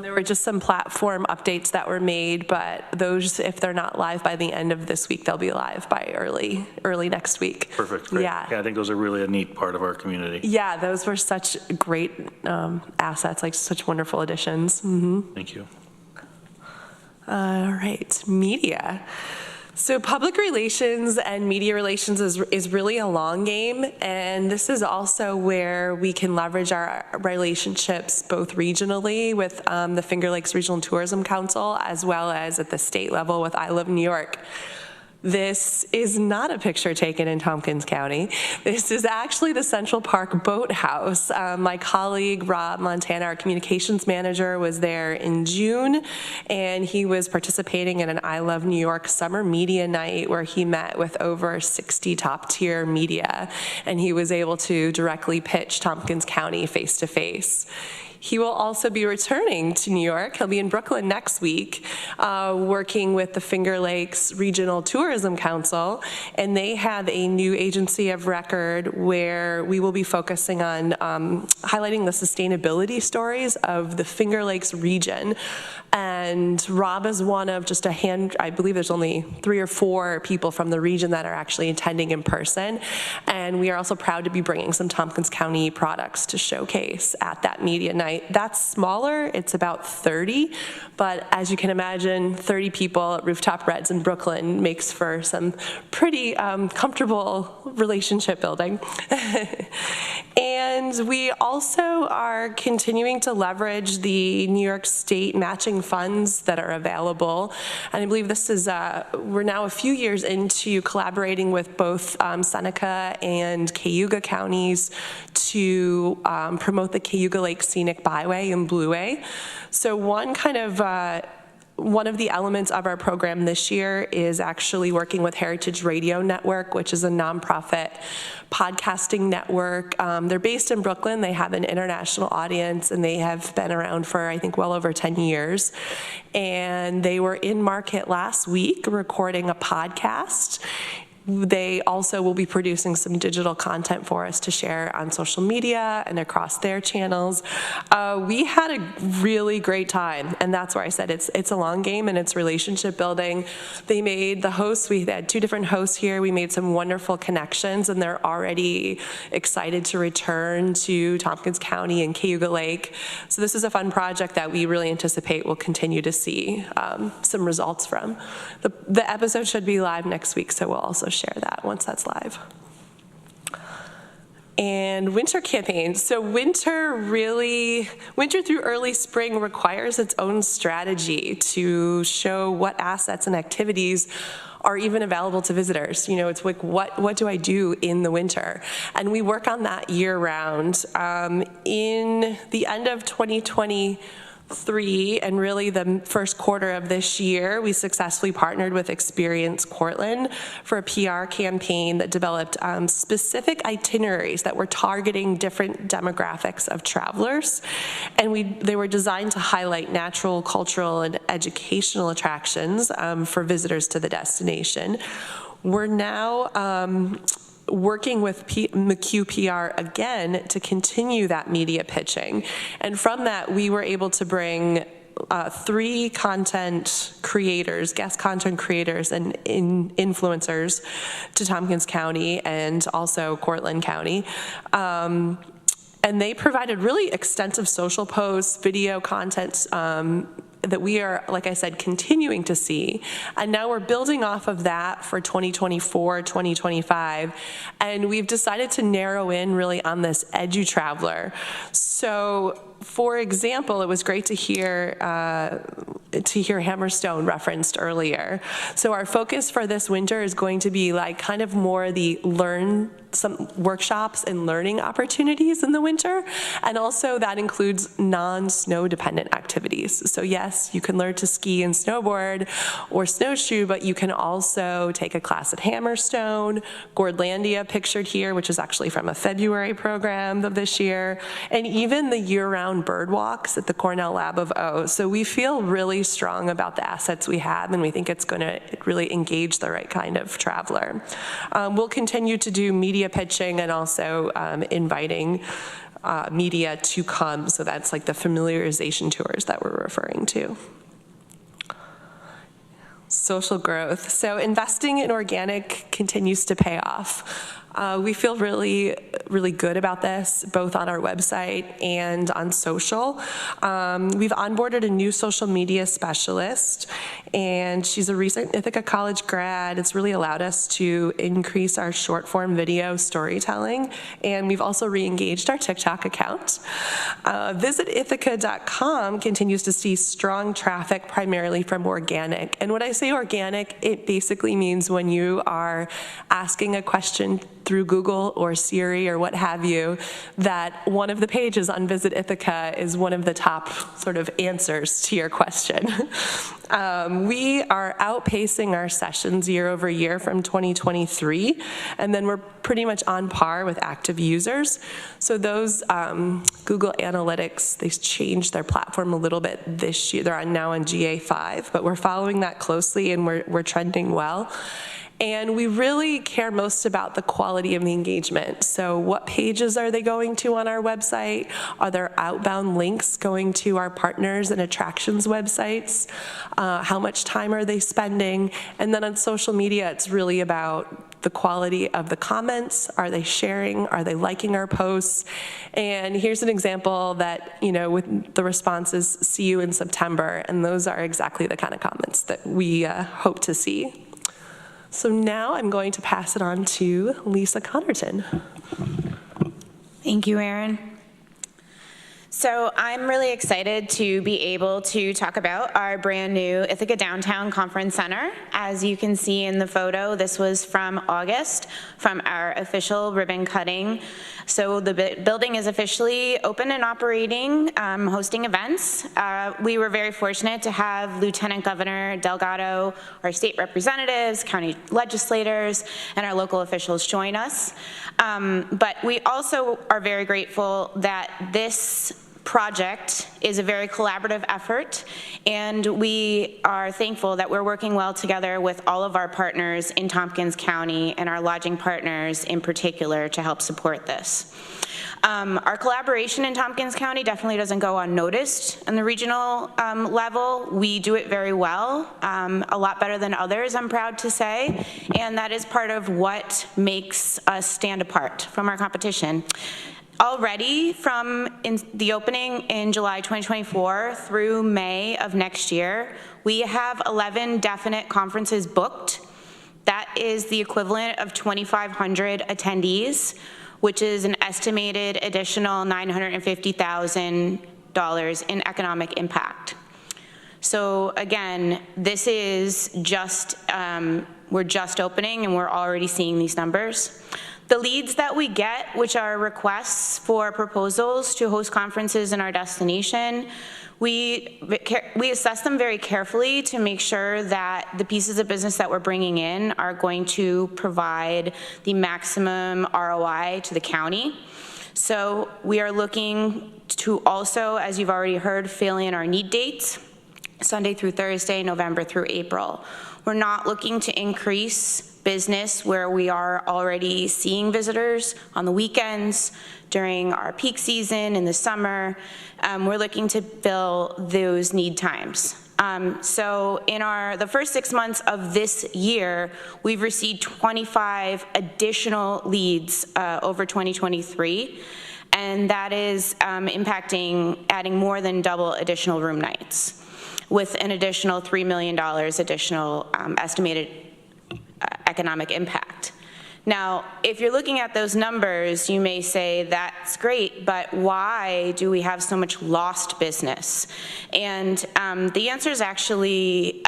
There were just some platform updates that were made, but those, if they're not live by the end of this week, they'll be live by early next week. Perfect. Great. Yeah, I think those are really a neat part of our community. Yeah, those were such great assets, like such wonderful additions. Mm-hmm. Thank you. All right, media. So public relations and media relations is really a long game, and this is also where we can leverage our relationships both regionally with the Finger Lakes Regional Tourism Council, as well as at the state level with I Love New York. This is not a picture taken in Tompkins County. This is actually the Central Park Boathouse. My colleague, Rob Montana, our communications manager, was there in June, and he was participating in an I Love New York summer media night where he met with over 60 top-tier media, and he was able to directly pitch Tompkins County face-to-face. He will also be returning to New York. He'll be in Brooklyn next week, working with the Finger Lakes Regional Tourism Council, and they have a new agency of record where we will be focusing on highlighting the sustainability stories of the Finger Lakes region. And And Rob is one of just I believe there's only 3 or 4 people from the region that are actually attending in person. And we are also proud to be bringing some Tompkins County products to showcase at that media night. That's smaller, it's about 30, but as you can imagine, 30 people at Rooftop Reds in Brooklyn makes for some pretty comfortable relationship building. And we also are continuing to leverage the New York State matching funds that are available. And I believe this is, we're now a few years into collaborating with both Seneca and Cayuga counties to promote the Cayuga Lake Scenic Byway and Blueway. So one of the elements of our program this year is actually working with Heritage Radio Network, which is a nonprofit podcasting network. They're based in Brooklyn. They have an international audience, and they have been around for, I think, well over 10 years. And they were in market last week recording a podcast. They also will be producing some digital content for us to share on social media and across their channels. We had a really great time, and that's where I said it's a long game and it's relationship building. They made the hosts, we had 2 different hosts here, we made some wonderful connections, and they're already excited to return to Tompkins County and Cayuga Lake. So this is a fun project that we really anticipate will continue to see some results from. The episode should be live next week, so we'll also share that once that's live. And winter campaigns. So winter through early spring requires its own strategy to show what assets and activities are even available to visitors. You know, it's like, what do I do in the winter? And we work on that year round. In the end of 2023, and really the first quarter of this year, we successfully partnered with Experience Cortland for a PR campaign that developed specific itineraries that were targeting different demographics of travelers. And they were designed to highlight natural, cultural, and educational attractions for visitors to the destination. We're now working with McHugh PR again to continue that media pitching. And from that, we were able to bring 3 content creators, guest content creators and influencers to Tompkins County and also Cortland County. And they provided really extensive social posts, video content that we are, like I said, continuing to see. And now we're building off of that for 2024, 2025. And we've decided to narrow in really on this edu-traveler. So, for example, it was great to hear Hammerstone referenced earlier. So our focus for this winter is going to be like kind of more the some workshops and learning opportunities in the winter. And also that includes non-snow dependent activities. So yes, you can learn to ski and snowboard or snowshoe, but you can also take a class at Hammerstone, Gordlandia pictured here, which is actually from a February program of this year, and even the year-round bird walks at the Cornell Lab of O. So we feel really strong about the assets we have, and we think it's going to really engage the right kind of traveler. We'll continue to do media pitching and also inviting media to come. So that's like the familiarization tours that we're referring to. Social growth. So investing in organic continues to pay off. We feel really, really good about this, both on our website and on social. We've onboarded a new social media specialist, and she's a recent Ithaca College grad. It's really allowed us to increase our short form video storytelling, and we've also re-engaged our TikTok account. VisitIthaca.com continues to see strong traffic primarily from organic. And when I say organic, it basically means when you are asking a question through Google or Siri or what have you, that one of the pages on Visit Ithaca is one of the top sort of answers to your question. We are outpacing our sessions year over year from 2023, and then we're pretty much on par with active users. So those Google Analytics, they changed their platform a little bit this year. They're now on GA5, but we're following that closely and we're trending well. And we really care most about the quality of the engagement. So what pages are they going to on our website? Are there outbound links going to our partners and attractions websites? How much time are they spending? And then on social media, it's really about the quality of the comments. Are they sharing? Are they liking our posts? And here's an example that, with the responses, see you in September. And those are exactly the kind of comments that we hope to see. So now I'm going to pass it on to Lisa Connerton. Thank you, Erin. So I'm really excited to be able to talk about our brand new Ithaca Downtown Conference Center. As you can see in the photo, this was from August, from our official ribbon cutting. So the building is officially open and operating, hosting events. We were very fortunate to have Lieutenant Governor Delgado, our state representatives, county legislators, and our local officials join us. But we also are very grateful that this project is a very collaborative effort, and we are thankful that we're working well together with all of our partners in Tompkins County and our lodging partners in particular to help support this. Our collaboration in Tompkins County definitely doesn't go unnoticed on the regional level. We do it very well, a lot better than others, I'm proud to say, and that is part of what makes us stand apart from our competition. Already from the opening in July 2024 through May of next year, we have 11 definite conferences booked. That is the equivalent of 2,500 attendees, which is an estimated additional $950,000 in economic impact. So again, this is just, we're just opening and we're already seeing these numbers. The leads that we get, which are requests for proposals to host conferences in our destination, we assess them very carefully to make sure that the pieces of business that we're bringing in are going to provide the maximum ROI to the county. So we are looking to also, as you've already heard, fill in our need dates, Sunday through Thursday, November through April. We're not looking to increase business where we are already seeing visitors on the weekends, during our peak season, in the summer. We're looking to fill those need times. So in the first 6 months of this year, we've received 25 additional leads over 2023, and that is adding more than double additional room nights, with an additional $3 million additional estimated economic impact. Now, if you're looking at those numbers, you may say that's great, but why do we have so much lost business? And the answer is actually,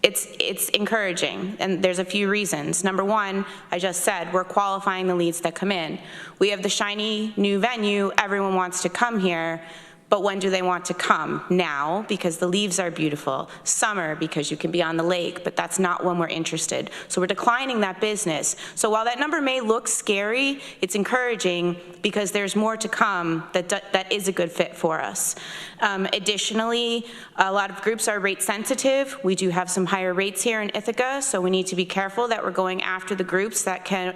it's encouraging, and there's a few reasons. Number one, I just said, we're qualifying the leads that come in. We have the shiny new venue, everyone wants to come here, but when do they want to come? Now, because the leaves are beautiful. Summer, because you can be on the lake, but that's not when we're interested. So we're declining that business. So while that number may look scary, it's encouraging because there's more to come that is a good fit for us. Additionally, a lot of groups are rate sensitive. We do have some higher rates here in Ithaca, so we need to be careful that we're going after the groups that can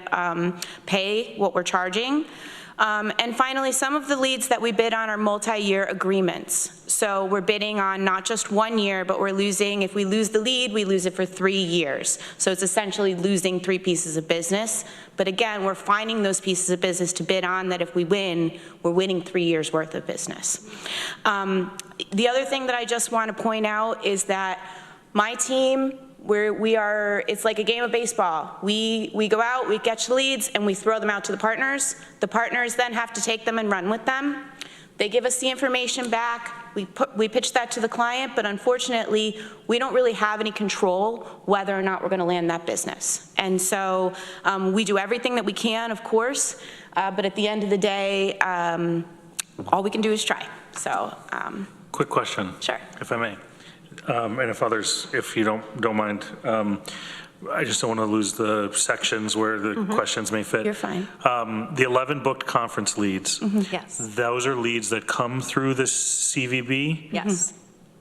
pay what we're charging. And finally, some of the leads that we bid on are multi-year agreements. So we're bidding on not just 1 year, but we're losing, if we lose the lead, we lose it for 3 years. So it's essentially losing 3 pieces of business. But again, we're finding those pieces of business to bid on that if we win, we're winning 3 years worth of business. The other thing that I just want to point out is that my team, it's like a game of baseball. We go out, we catch leads, and we throw them out to the partners. The partners then have to take them and run with them. They give us the information back. We pitch that to the client, but unfortunately, we don't really have any control whether or not we're going to land that business. And so we do everything that we can, of course, but at the end of the day, all we can do is try. So. Quick question. Sure. If I may. And if others, if you don't mind, I just don't want to lose the sections where the questions may fit. You're fine. The 11 booked conference leads, Yes. those are leads that come through this CVB? Yes.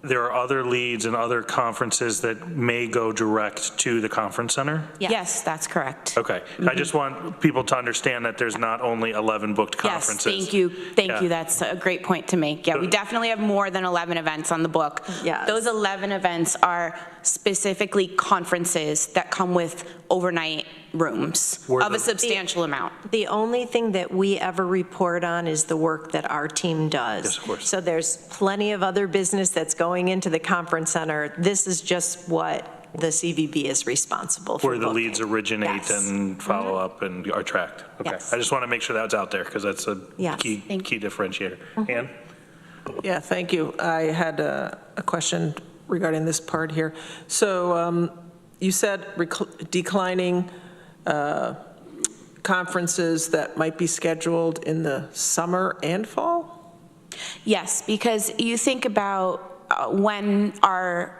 there are other leads and other conferences that may go direct to the conference center? Yes, that's correct. Okay. I just want people to understand that there's not only 11 booked conferences. Yes, thank you. Thank you. That's a great point to make. Yeah, we definitely have more than 11 events on the book. Yes. Those 11 events are specifically conferences that come with overnight rooms of a substantial amount. The only thing that we ever report on is the work that our team does. Yes, of course. So there's plenty of other business that's going into the conference center. This is just what the CVB is responsible for. Where the leads originate Yes. and follow up and are tracked. Okay. Yes. I just want to make sure that's out there because that's a Yes. key differentiator. Ann? Yeah, thank you. I had a question regarding this part here. So you said declining conferences that might be scheduled in the summer and fall? Yes, because you think about when our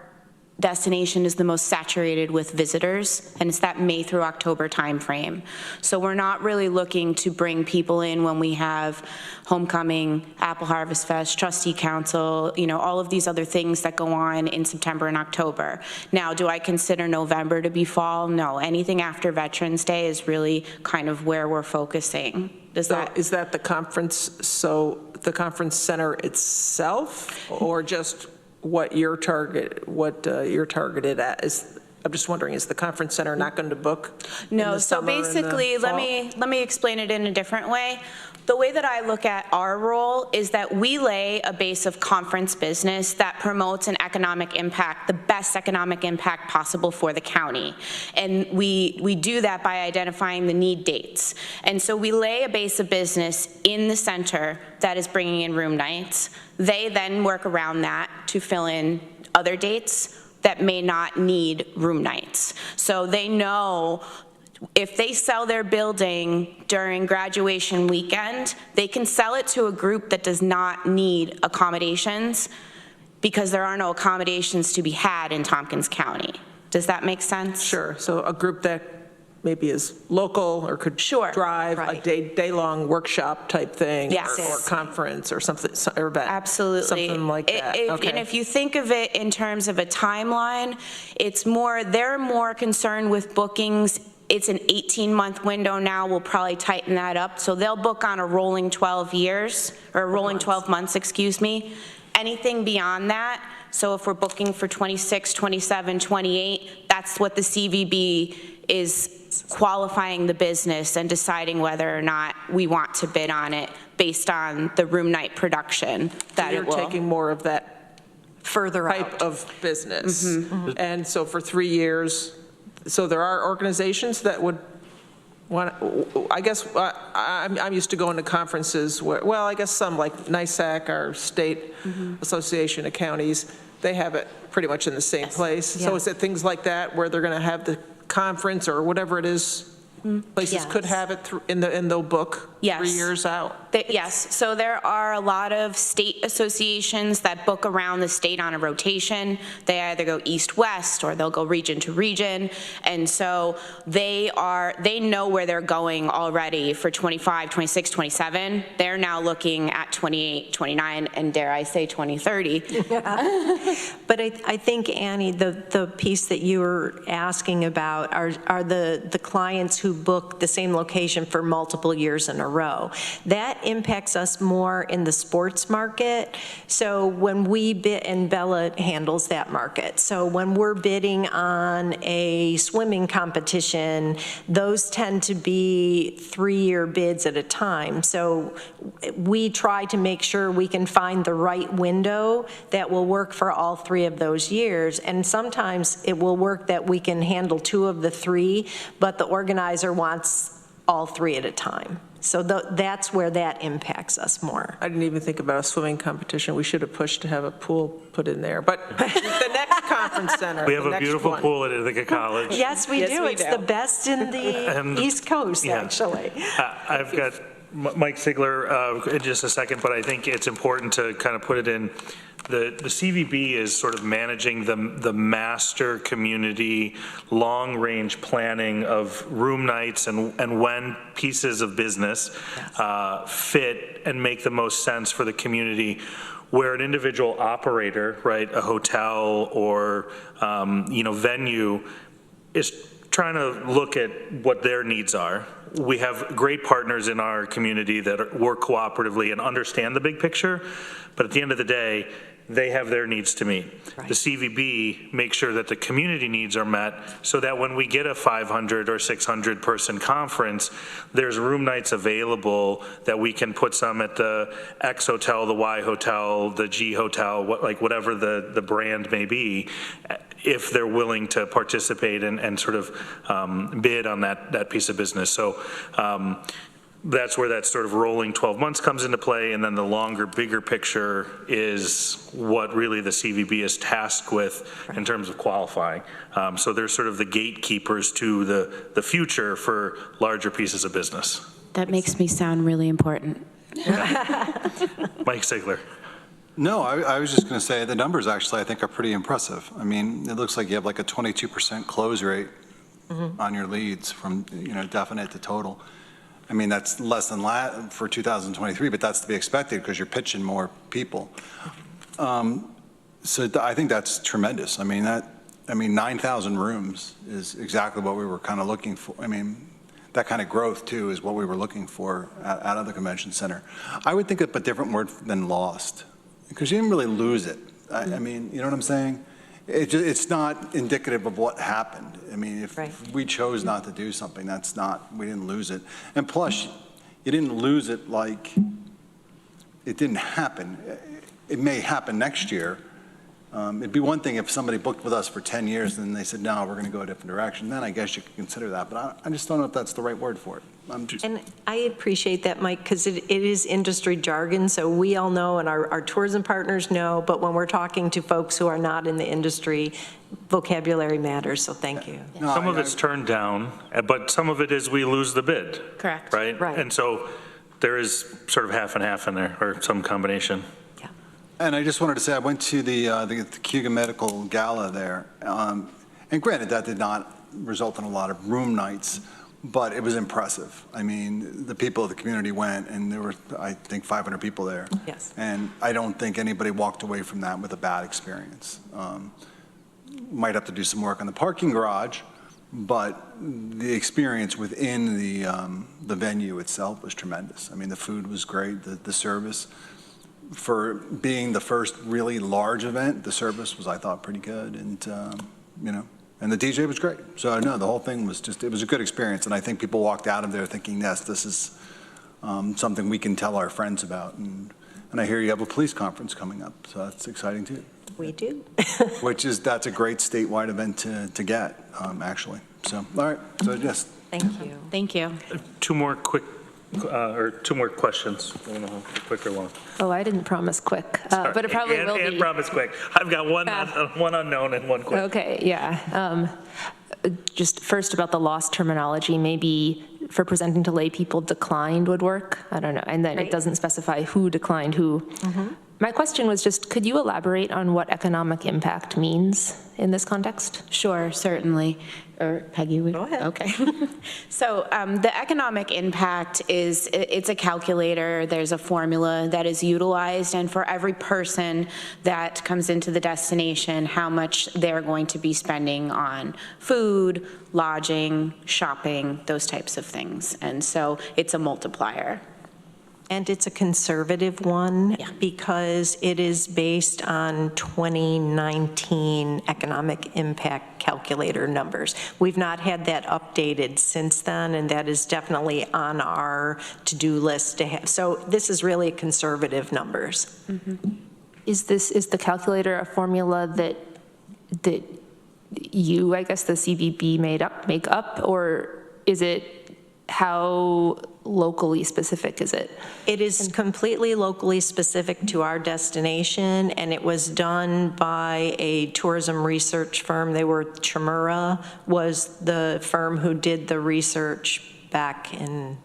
destination is the most saturated with visitors, and it's that May through October timeframe. So we're not really looking to bring people in when we have homecoming, Apple Harvest Fest, trustee council, you know, all of these other things that go on in September and October. Now, do I consider November to be fall? No, anything after Veterans Day is really kind of where we're focusing. Is that the conference, so the conference center itself, or just what you're targeted at? I'm just wondering, is the conference center not going to book? No, so basically, let me explain it in a different way. The way that I look at our role is that we lay a base of conference business that promotes an economic impact, the best economic impact possible for the county. And we do that by identifying the need dates. And so we lay a base of business in the center that is bringing in room nights. They then work around that to fill in other dates that may not need room nights. So they know if they sell their building during graduation weekend, they can sell it to a group that does not need accommodations because there are no accommodations to be had in Tompkins County. Does that make sense? Sure. So a group that maybe is local or could drive a day-long workshop type thing, or conference or something, or event. Absolutely. Something like that. And if you think of it in terms of a timeline, it's more, they're more concerned with bookings. It's an 18-month window now. We'll probably tighten that up. So they'll book on a rolling 12 years, or a rolling 12 months, excuse me. Anything beyond that, so if we're booking for 26, 27, 28, that's what the CVB is qualifying the business and deciding whether or not we want to bid on it based on the room night production that it will. You're taking more of that further type of business. And so for 3 years, so there are organizations that would want, I guess, I'm used to going to conferences where, well, I guess some like NISAC, our state association of counties, they have it pretty much in the same place. So is it things like that where they're going to have the conference or whatever it is? Places could have it and they'll book 3 years out. Yes, so there are a lot of state associations that book around the state on a rotation. They either go east-west or they'll go region to region. And so they know where they're going already for 25, 26, 27. They're now looking at 28, 29, and dare I say 2030. But I think, Annie, the piece that you were asking about are the clients who book the same location for multiple years in a row. That impacts us more in the sports market. So when we bid, and Bella handles that market. So when we're bidding on a swimming competition, those tend to be 3-year bids at a time. So we try to make sure we can find the right window that will work for all 3 of those years. And sometimes it will work that we can handle 2 of the 3, but the organizer wants all 3 at a time. So that's where that impacts us more. I didn't even think about a swimming competition. We should have pushed to have a pool put in there. But the next conference center. We have a beautiful pool at Ithaca College. Yes, we do. It's the best in the East Coast, actually. I've got Mike Sigler in just a second, but I think it's important to kind of put it in. The CVB is sort of managing the master community long-range planning of room nights and when pieces of business fit and make the most sense for the community. where an individual operator, right, a hotel or, venue is trying to look at what their needs are. We have great partners in our community that work cooperatively and understand the big picture, but at the end of the day, they have their needs to meet. Right. The CVB makes sure that the community needs are met so that when we get a 500 or 600 person conference, there's room nights available that we can put some at the X hotel, the Y hotel, the G hotel, whatever the brand may be, if they're willing to participate and sort of bid on that piece of business. So that's where that sort of rolling 12 months comes into play, and then the longer, bigger picture is what really the CVB is tasked with in terms of qualifying. So they're sort of the gatekeepers to the future for larger pieces of business. That makes me sound really important. Mike Sigler. No, I was just going to say the numbers actually I think are pretty impressive. I mean, it looks like you have like a 22% close rate on your leads from definite to total. I mean, that's less than for 2023, but that's to be expected because you're pitching more people. So I think that's tremendous. I mean, 9,000 rooms is exactly what we were kind of looking for. I mean, that kind of growth too is what we were looking for out of the convention center. I would think of a different word than lost, because you didn't really lose it. I mean, you know what I'm saying? It's not indicative of what happened. I mean, if we chose not to do something, we didn't lose it. And plus, you didn't lose it like it didn't happen. It may happen next year. It'd be one thing if somebody booked with us for 10 years and they said, no, we're going to go a different direction. Then I guess you could consider that. But I just don't know if that's the right word for it. And I appreciate that, Mike, because it is industry jargon, so we all know and our tourism partners know, but when we're talking to folks who are not in the industry, vocabulary matters, so thank you. No, some of it's turned down, but some of it is we lose the bid. Correct. Right? And so there is sort of half and half in there, or some combination. Yeah. And I just wanted to say I went to the Cuga Medical Gala there, and granted that did not result in a lot of room nights, but it was impressive. I mean, the people of the community went, and there were, I think, 500 people there. Yes. And I don't think anybody walked away from that with a bad experience. Might have to do some work on the parking garage, but the experience within the venue itself was tremendous. I mean, the food was great, the service. For being the first really large event, the service was, I thought, pretty good, and and the DJ was great. So no, the whole thing was it was a good experience, and I think people walked out of there thinking, yes, this is something we can tell our friends about. And I hear you have a police conference coming up, so that's exciting too. We do. That's a great statewide event to get, actually. So, all right, so yes. Thank you. Thank you. Two more questions. I don't know how quick or long. Oh, I didn't promise quick, but it probably will be. And promise quick. I've got one unknown and one quick. Okay, yeah. Just first about the lost terminology, maybe for presenting to lay people, declined would work. I don't know. And then it doesn't specify who declined who. My question was just, could you elaborate on what economic impact means in this context? Sure, certainly. Or Peggy would. Go ahead. Okay. So the economic impact it's a calculator. There's a formula that is utilized, and for every person that comes into the destination, how much they're going to be spending on food, lodging, shopping, those types of things. And so it's a multiplier. And it's a conservative one because it is based on 2019 economic impact calculator numbers. We've not had that updated since then, and that is definitely on our to-do list to have. So this is really conservative numbers. Is the calculator a formula that you, I guess, the CVB make up, or is it how locally specific is it? It is completely locally specific to our destination, and it was done by a tourism research firm. Chimera was the firm who did the research back in,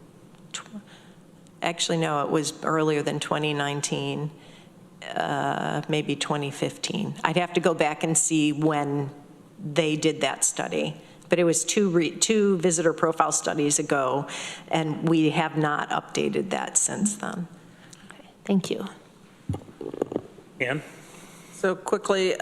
actually no, it was earlier than 2019, maybe 2015. I'd have to go back and see when they did that study. But it was two visitor profile studies ago, and we have not updated that since then. Okay, thank you. Ann? So quickly,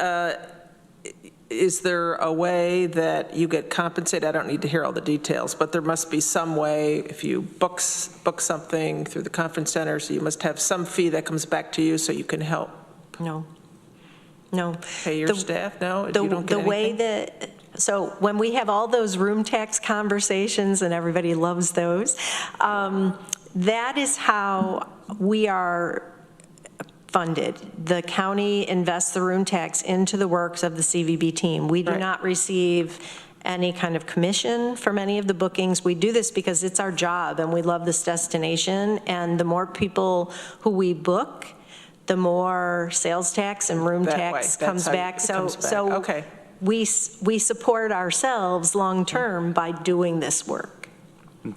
is there a way that you get compensated? I don't need to hear all the details, but there must be some way if you book something through the conference center, so you must have some fee that comes back to you so you can help No. pay your staff? No? You don't get The way anything? that, so when we have all those room tax conversations, and everybody loves those, that is how we are funded. The county invests the room tax into the works of the CVB team. We do not receive any kind of commission from any of the bookings. We do this because it's our job and we love this destination, and the more people who we book, the more sales tax and room tax comes back. So okay. we support ourselves long-term by doing this work.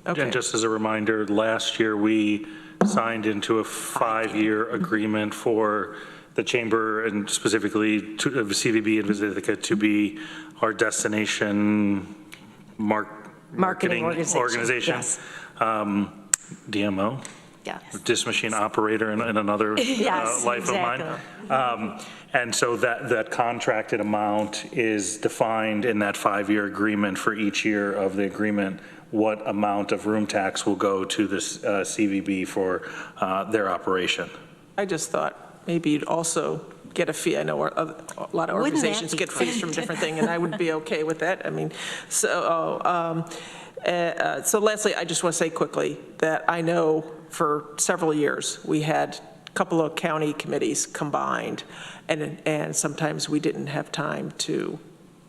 Okay. And just as a reminder, last year we signed into a 5-year agreement for the chamber and specifically to CVB and Visit Ithaca to be our destination marketing organization. Yes. DMO. Yes. Disk machine operator in another Yes, life exactly. of mine. And so that contracted amount is defined in that 5-year agreement for each year of the agreement, what amount of room tax will go to this CVB for their operation. I just thought maybe you'd also get a fee. I know a lot of organizations get fees from different things, and I would be okay with that. I mean, so Leslie, I just want to say quickly that I know for several years we had a couple of county committees combined, and sometimes we didn't have time to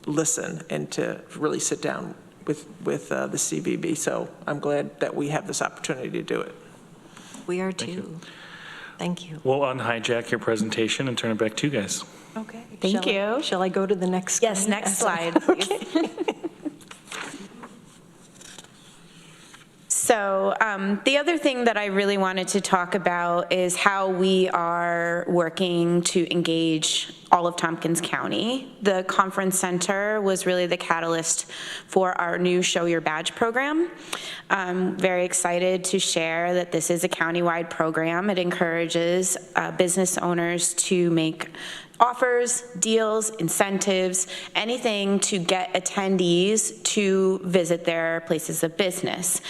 listen and to really sit down with the CVB. So I'm glad that we have this opportunity to do it. We are too. Thank you. We'll unhijack your presentation and turn it back to you guys. Okay. Thank you. Shall I go to the next? Yes, screen? next slide, please. So the other thing that I really wanted to talk about is how we are working to engage all of Tompkins County. The conference center was really the catalyst for our new Show Your Badge program. I'm very excited to share that this is a countywide program. It encourages business owners to make offers, deals, incentives, anything to get attendees to visit their places of business.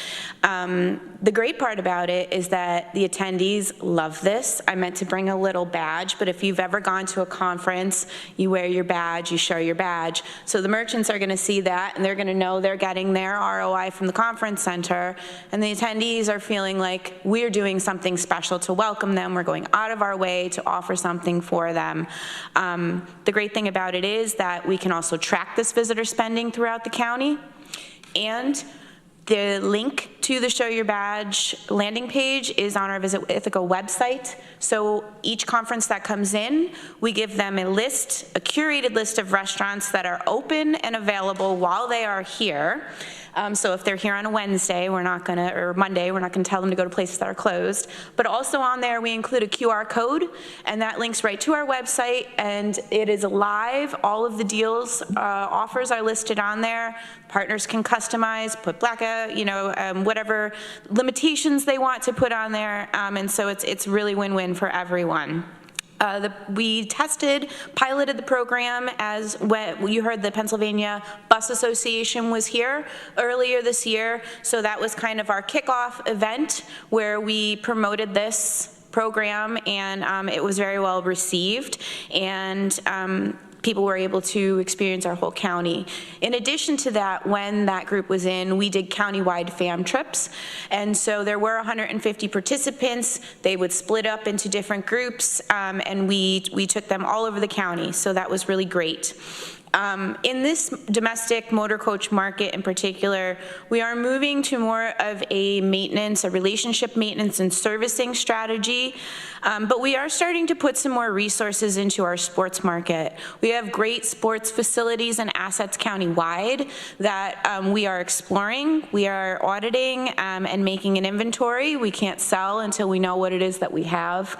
The great part about it is that the attendees love this. I meant to bring a little badge, but if you've ever gone to a conference, you wear your badge, you show your badge. So the merchants are going to see that, and they're going to know they're getting their ROI from the conference center, and the attendees are feeling like we're doing something special to welcome them. We're going out of our way to offer something for them. The great thing about it is that we can also track this visitor spending throughout the county, and the link to the Show Your Badge landing page is on our Visit Ithaca website. So each conference that comes in, we give them a list, a curated list of restaurants that are open and available while they are here. So if they're here on a Wednesday, we're not gonna, or Monday, we're not gonna tell them to go to places that are closed. But also on there, we include a QR code, and that links right to our website, and it is live. All of the deals, offers are listed on there. Partners can customize, put whatever limitations they want to put on there, and so it's really win-win for everyone. We piloted the program as when you heard the Pennsylvania Bus Association was here earlier this year. So that was kind of our kickoff event where we promoted this program, and it was very well received. And people were able to experience our whole county. In addition to that, when that group was in, we did countywide fam trips. And so there were 150 participants. They would split up into different groups, and we took them all over the county. So that was really great. In this domestic motor coach market in particular, we are moving to more of a relationship maintenance and servicing strategy, but we are starting to put some more resources into our sports market. We have great sports facilities and assets countywide that we are exploring. We are auditing and making an inventory. We can't sell until we know what it is that we have.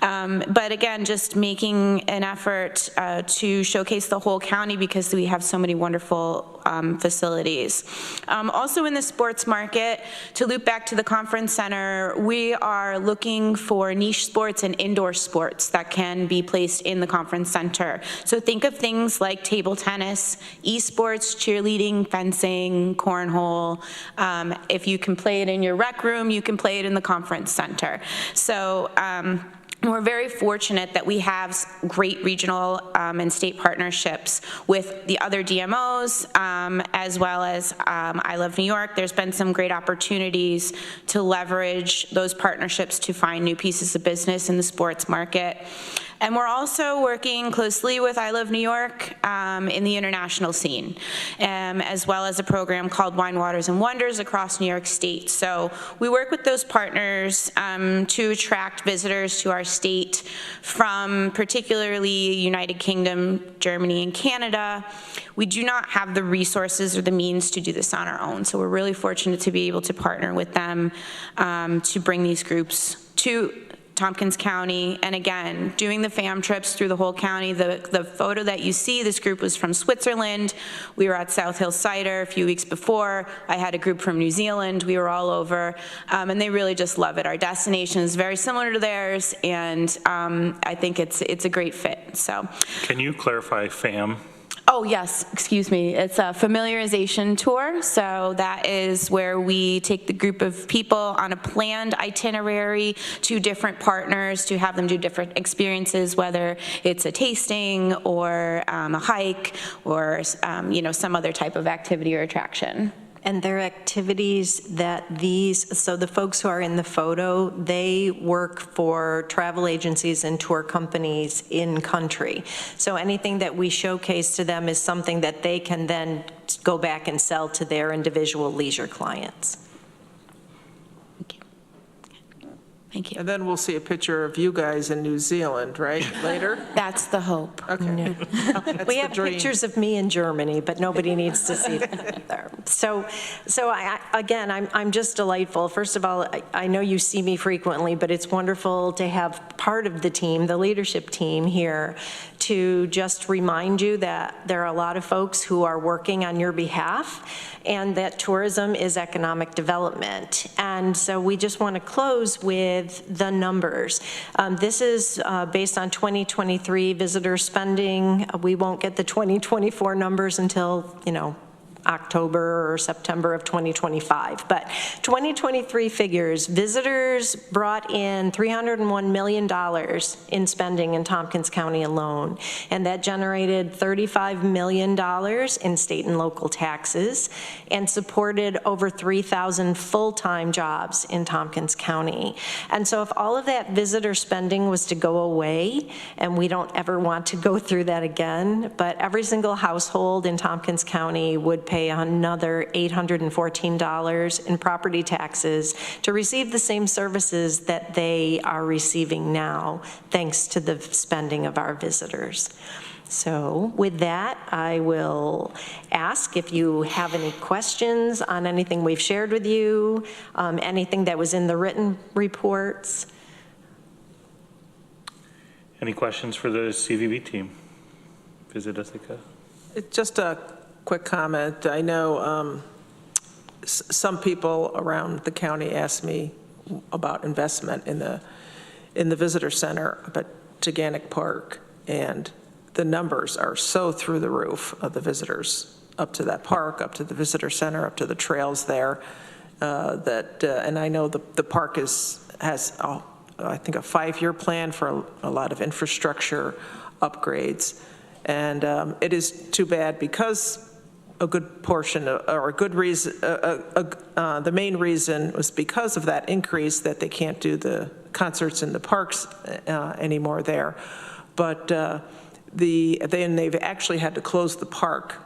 But again, just making an effort to showcase the whole county County because we have so many wonderful facilities. Also in the sports market, to loop back to the conference center, we are looking for niche sports and indoor sports that can be placed in the conference center. So think of things like table tennis, esports, cheerleading, fencing, cornhole. If you can play it in your rec room, you can play it in the conference center. So we're very fortunate that we have great regional and state partnerships with the other DMOs, as well as I Love New York. There's been some great opportunities to leverage those partnerships to find new pieces of business in the sports market. And we're also working closely with I Love New York in the international scene, as well as a program called Wine, Waters, and Wonders across New York State. So we work with those partners to attract visitors to our state from particularly United Kingdom, Germany, and Canada. We do not have the resources or the means to do this on our own, so we're really fortunate to be able to partner with them to bring these groups to Tompkins County, and again, doing the fam trips through the whole county. The photo that you see, this group was from Switzerland. We were at South Hill Cider a few weeks before. I had a group from New Zealand. We were all over, and they really just love it. Our destination is very similar to theirs, and I think it's a great fit. So, can you clarify FAM? Oh, yes, excuse me. It's a familiarization tour. So that is where we take the group of people on a planned itinerary to different partners to have them do different experiences, whether it's a tasting or a hike or some other type of activity or attraction. And they're activities that so the folks who are in the photo, they work for travel agencies and tour companies in country. So anything that we showcase to them is something that they can then go back and sell to their individual leisure clients. Thank you. And then we'll see a picture of you guys in New Zealand, right, later? That's the hope. Okay. We have pictures of me in Germany, but nobody needs to see that there. So I'm just delightful. First of all, I know you see me frequently, but it's wonderful to have part of the team, the leadership team here, to just remind you that there are a lot of folks who are working on your behalf and that tourism is economic development. And so we just want to close with the numbers. This is based on 2023 visitor spending. We won't get the 2024 numbers until, October or September of 2025. But 2023 figures, visitors brought in $301 million in spending in Tompkins County alone, and that generated $35 million in state and local taxes and supported over 3,000 full-time jobs in Tompkins County. And so if all of that visitor spending was to go away, and we don't ever want to go through that again, but every single household in Tompkins County would pay another $814 in property taxes to receive the same services that they are receiving now, thanks to the spending of our visitors. So with that, I will ask if you have any questions on anything we've shared with you, anything that was in the written reports. Any questions for the CVB team? Visit Ithaca. It's just a quick comment. I know some people around the county asked me about investment in the visitor center up at Gigantic Park, and the numbers are so through the roof of the visitors up to that park, up to the visitor center, up to the trails there. And I know the park has I think a 5-year plan for a lot of infrastructure upgrades, and it is too bad because a good portion, or a good reason, the main reason was because of that increase that they can't do the concerts in the parks anymore there. But they've actually had to close the park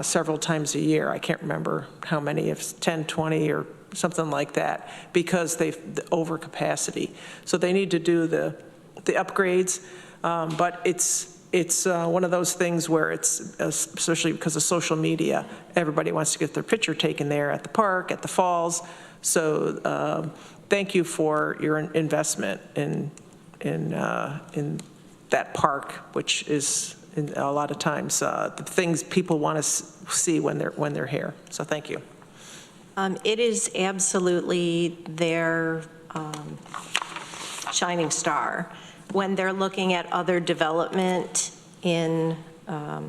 several times a year. I can't remember how many, if it's 10, 20, or something like that, because they've the overcapacity. So they need to do the upgrades, but it's one of those things where it's, especially because of social media, everybody wants to get their picture taken there at the park, at the falls. So thank you for your investment in that park, which is And a lot of times, the things people want to see when they're here. So thank you. It is absolutely their shining star when they're looking at other development in, I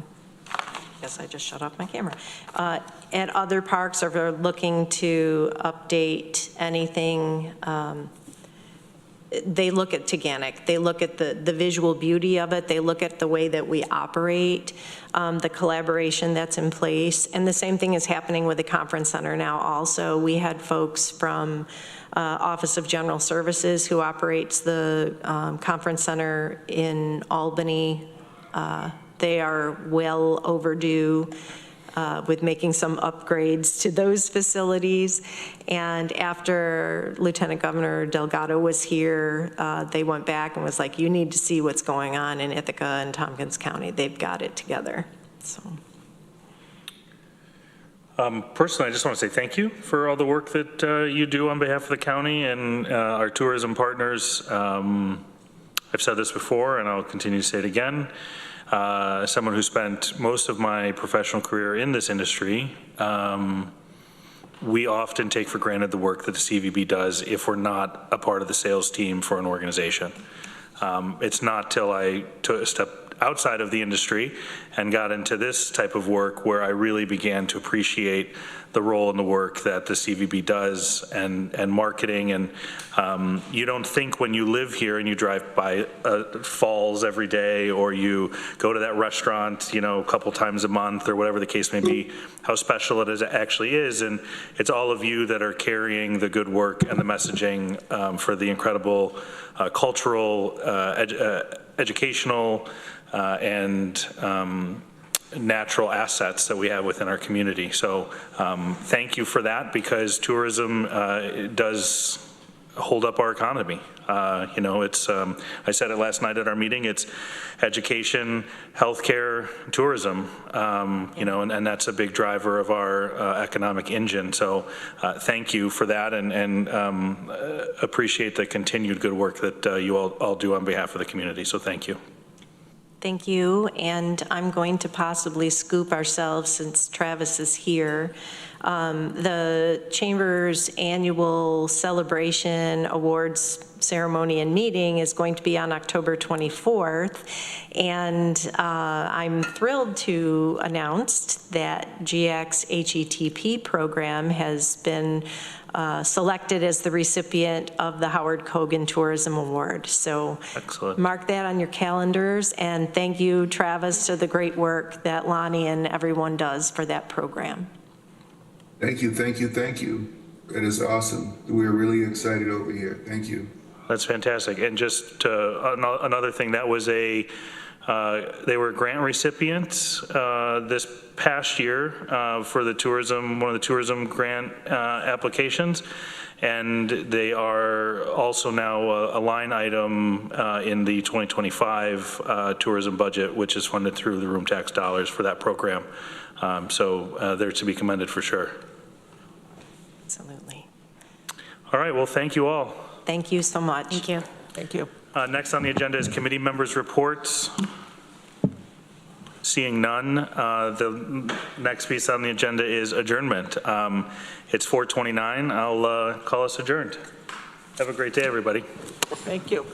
guess I just shut off my camera, at other parks, or they're looking to update anything. They look at Teganic, they look at the visual beauty of it, they look at the way that we operate, the collaboration that's in place, and the same thing is happening with the conference center now also. We had folks from Office of General Services who operates the conference center in Albany. They are well overdue with making some upgrades to those facilities. And after Lieutenant Governor Delgado was here, they went back and was like, you need to see what's going on in Ithaca and Tompkins County. They've got it together, so. Personally, I just want to say thank you for all the work that you do on behalf of the county and our tourism partners. I've said this before and I'll continue to say it again. Someone who spent most of my professional career in this industry, we often take for granted the work that the CVB does if we're not a part of the sales team for an organization. It's not till I took a step outside of the industry and got into this type of work where I really began to appreciate the role and the work that the CVB does and marketing. And you don't think when you live here and you drive by Falls every day, or you go to that restaurant, you know, a couple times a month or whatever the case may be, how special it actually is. And it's all of you that are carrying the good work and the messaging for the incredible cultural, educational, and natural assets that we have within our community. So thank you for that, because tourism does hold up our economy. You know, it's, I said it last night at our meeting, it's education, healthcare, tourism, you know, and that's a big driver of our economic engine. So thank you for that, and appreciate the continued good work that you all do on behalf of the community. So thank you. Thank you, and I'm going to possibly scoop ourselves since Travis is here. The Chamber's annual celebration, awards ceremony and meeting is going to be on October 24th, and I'm thrilled to announce that GX HETP program has been selected as the recipient of the Howard Kogan Tourism Award. So excellent. Mark that on your calendars, and thank you, Travis, for the great work that Lonnie and everyone does for that program. Thank you, thank you, thank you. That is awesome. We're really excited over here. Thank you. That's fantastic. And just another thing, that was they were grant recipients this past year for the tourism, one of the tourism grant applications. And they are also now a line item in the 2025 tourism budget, which is funded through the room tax dollars for that program. So they're to be commended for sure. Absolutely. All right, well, thank you all. Thank you so much. Thank you. Thank you. Next on the agenda is committee members' reports. Seeing none, the next piece on the agenda is adjournment. It's 4:29. I'll call us adjourned. Have a great day, everybody. Thank you.